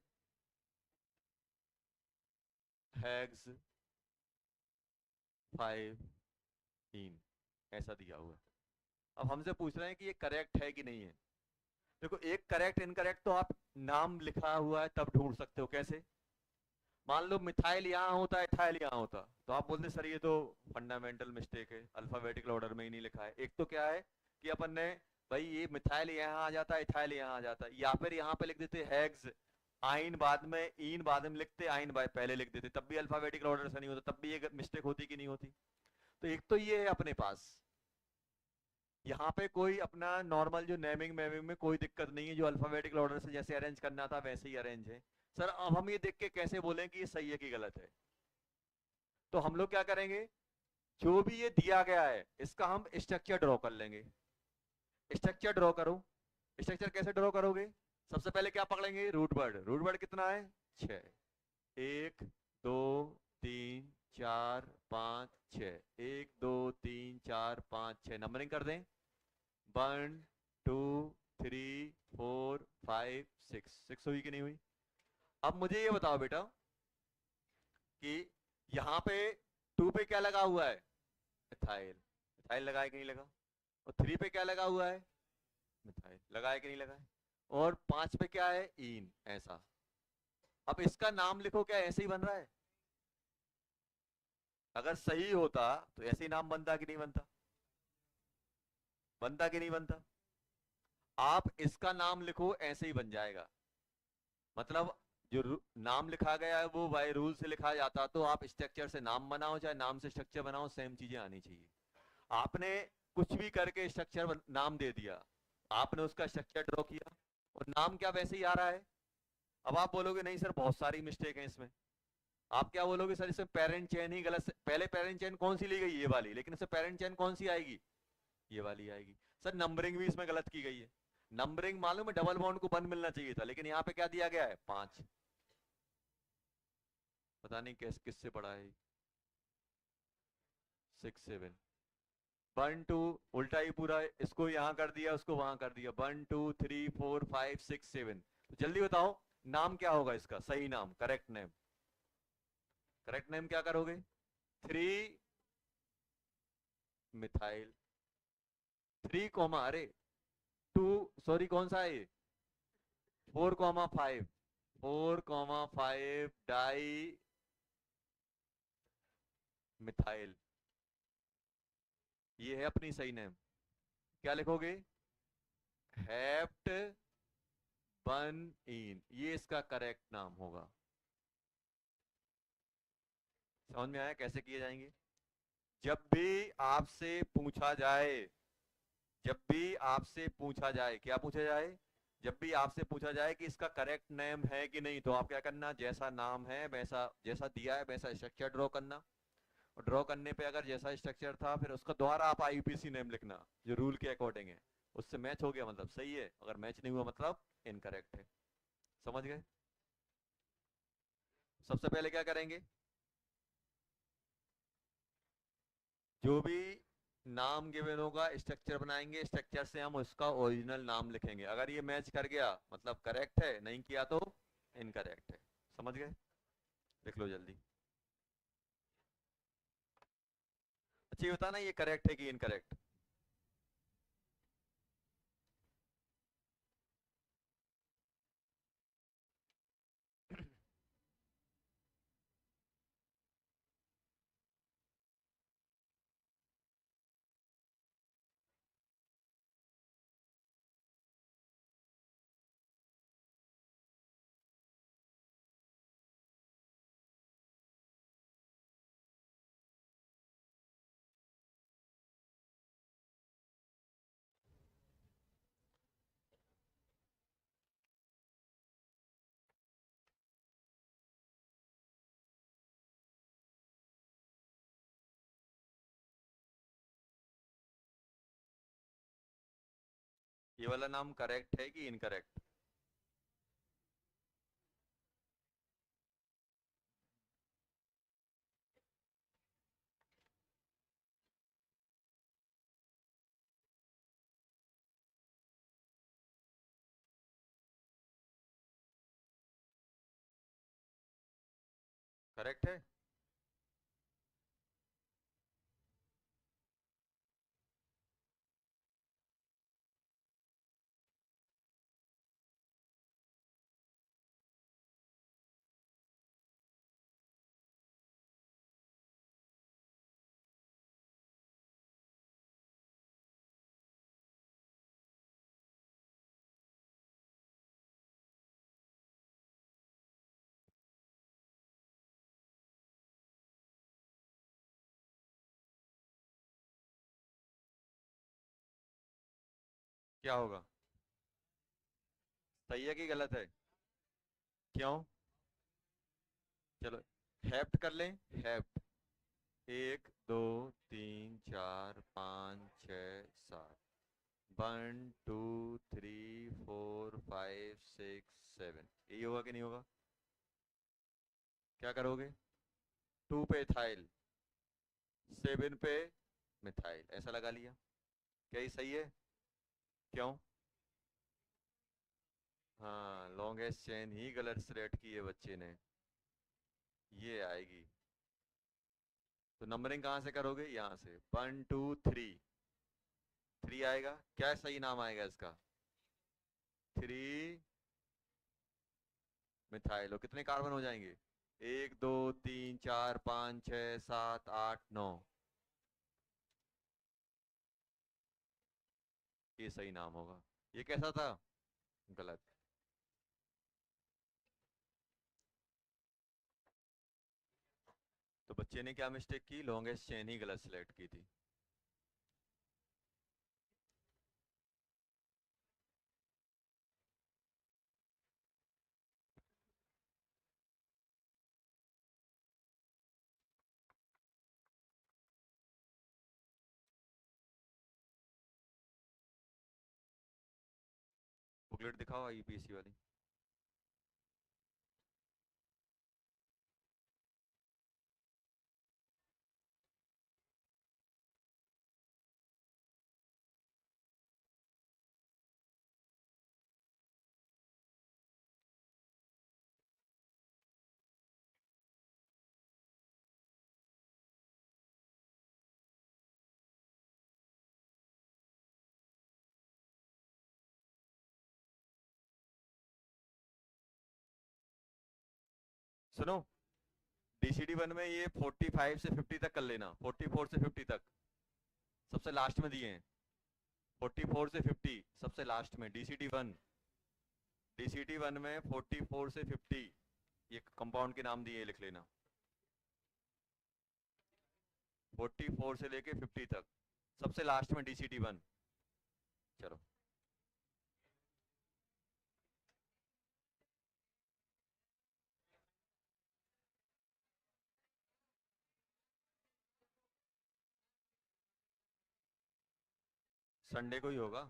हेक्स 5 इन, ऐसा दिया हुआ है। अब हमसे पूछ रहे हैं कि ये करेक्ट है कि नहीं है। देखो एक करेक्ट इनकरेक्ट तो आप नाम लिखा हुआ है तब ढूंढ सकते हो। कैसे? मान लो मिथाइल यहाँ होता है, इथाइल यहाँ होता, तो आप बोलते सर ये तो फंडामेंटल मिस्टेक है, अल्फाबेटिकल ऑर्डर में ही नहीं लिखा है। एक तो क्या है कि अपन ने भाई ये मिथाइल यहाँ आ जाता है, इथाइल यहाँ आ जाता है, या फिर यहाँ पे लिख देते हैग्स, आइन बाद में, ईन बाद में लिखते, आइन पहले लिख देते, तब भी अल्फाबेटिकल ऑर्डर से नहीं होता, तब भी ये मिस्टेक होती कि नहीं होती। तो एक तो ये है अपने पास, यहाँ पे कोई अपना नॉर्मल जो नेमिंग मेमिंग में कोई दिक्कत नहीं है, जो अल्फाबेटिकल ऑर्डर से जैसे अरेंज करना था वैसे ही अरेंज है। सर अब हम ये देख के कैसे बोलें कि ये सही है कि गलत है? तो हम लोग क्या करेंगे, जो भी ये दिया गया है इसका हम स्ट्रक्चर ड्रॉ कर लेंगे। स्ट्रक्चर ड्रॉ करो। स्ट्रक्चर कैसे ड्रॉ करोगे? सबसे पहले क्या पकड़ेंगे? Root word. रूट वर्ड कितना है? 6। 1 2 3 4 5 6, 1 2 3 4 5 6, नंबरिंग कर दें। 1 2 3 4 5 6, 6 हुई कि नहीं हुई? अब मुझे ये बताओ बेटा कि यहाँ पे 2 पे क्या लगा हुआ है? मिथाइल। मिथाइल लगा है कि नहीं लगा? और 3 पे क्या लगा हुआ है? मिथाइल। लगा है कि नहीं लगा है? और 5 पे क्या है? ईन। ऐसा। अब इसका नाम लिखो, क्या ऐसे ही बन रहा है? अगर सही होता तो ऐसे ही नाम बनता कि नहीं बनता? बनता कि नहीं बनता? आप इसका नाम लिखो, ऐसे ही बन जाएगा। मतलब जो नाम लिखा गया है वो बाय रूल से लिखा जाता, तो आप स्ट्रक्चर से नाम बनाओ चाहे नाम से स्ट्रक्चर बनाओ, सेम चीजें आनी चाहिए। आपने कुछ भी करके स्ट्रक्चर नाम दे दिया, आपने उसका स्ट्रक्चर ड्रॉ किया और नाम क्या वैसे ही आ रहा है। अब आप बोलोगे नहीं सर बहुत सारी मिस्टेक है इसमें। आप क्या बोलोगे? सर इसमें पेरेंट चेन ही गलत पहले पेरेंट चेन कौन सी ली गई? ये वाली। लेकिन इसमें पेरेंट चेन कौन सी आएगी? ये वाली आएगी। सर नंबरिंग भी इसमें गलत की गई है। नंबरिंग मालूम है डबल बॉन्ड को 1 मिलना चाहिए था, लेकिन यहाँ पे क्या दिया गया है? 5। पता नहीं किससे पढ़ा है? 6 7। 1 2 उल्टा ही पूरा, इसको यहाँ कर दिया उसको वहां कर दिया। 1 2 3 4 5 6 7। तो जल्दी बताओ नाम क्या होगा इसका? सही नाम, करेक्ट नेम। करेक्ट नेम क्या करोगे? 3 मिथाइल। 3 कॉमा, अरे 2, सॉरी कौन सा है ये? 4 कॉमा 5। 4 comma 5 di methyl. ये है अपनी सही नेम। क्या लिखोगे? हेप्ट बन इन, ये इसका करेक्ट नाम होगा। समझ में आया कैसे किए जाएंगे? जब भी आपसे पूछा जाए, जब भी आपसे पूछा जाए, क्या पूछा जाए? जब भी आपसे पूछा जाए कि इसका करेक्ट नेम है कि नहीं, तो आप क्या करना, जैसा नाम है वैसा, जैसा दिया है वैसा स्ट्रक्चर ड्रॉ करना। और ड्रॉ करने पे अगर जैसा स्ट्रक्चर था फिर उसका दोबारा आप आईयूपीसी नेम लिखना जो रूल के अकॉर्डिंग है। उससे मैच हो गया मतलब सही है, अगर मैच नहीं हुआ मतलब इनकरेक्ट है। समझ गए? सबसे पहले क्या करेंगे, जो भी नाम गिवन होगा स्ट्रक्चर बनाएंगे, स्ट्रक्चर से हम उसका ओरिजिनल नाम लिखेंगे। अगर ये मैच कर गया मतलब करेक्ट है, नहीं किया तो इनकरेक्ट है। समझ गए? लिख लो जल्दी। अच्छा ये बता ना, ये करेक्ट है कि इनकरेक्ट? ये वाला नाम करेक्ट है कि इनकरेक्ट? करेक्ट है। क्या होगा? सही है कि गलत है? क्यों? चलो हेप्ट कर लें। हेप्ट, 1 2 3 4 5 6 7, 1 2 3 4 5 6 7, यही होगा कि नहीं होगा? क्या करोगे? 2 पे इथाइल, 7 पे मिथाइल, ऐसा लगा लिया। क्या ये सही है? क्यों? हाँ, लॉन्गेस्ट चेन ही गलत सिलेक्ट की है बच्चे ने। ये आएगी। तो नंबरिंग कहाँ से करोगे? यहाँ से 1 2 3, 3 आएगा। क्या सही नाम आएगा इसका? 3 मिथाइल। और कितने कार्बन हो जाएंगे? 1 2 3 4 5 6 7 8 9। ये सही नाम होगा। ये कैसा था? गलत। तो बच्चे ने क्या मिस्टेक की? लॉन्गेस्ट चेन ही गलत सिलेक्ट की थी। बुकलेट दिखाओ आईपीसी वाली। सुनो, डीसीडी वन में ये 45 से 50 तक कर लेना, 44 से 50 तक सबसे लास्ट में दिए हैं। 44 से 50 सबसे लास्ट में डीसीडी वन। डीसीडी वन में 44 से 50 ये कंपाउंड के नाम दिए, लिख लेना। 44 से लेके 50 तक सबसे लास्ट में डीसीडी वन। चलो। संडे को ही होगा।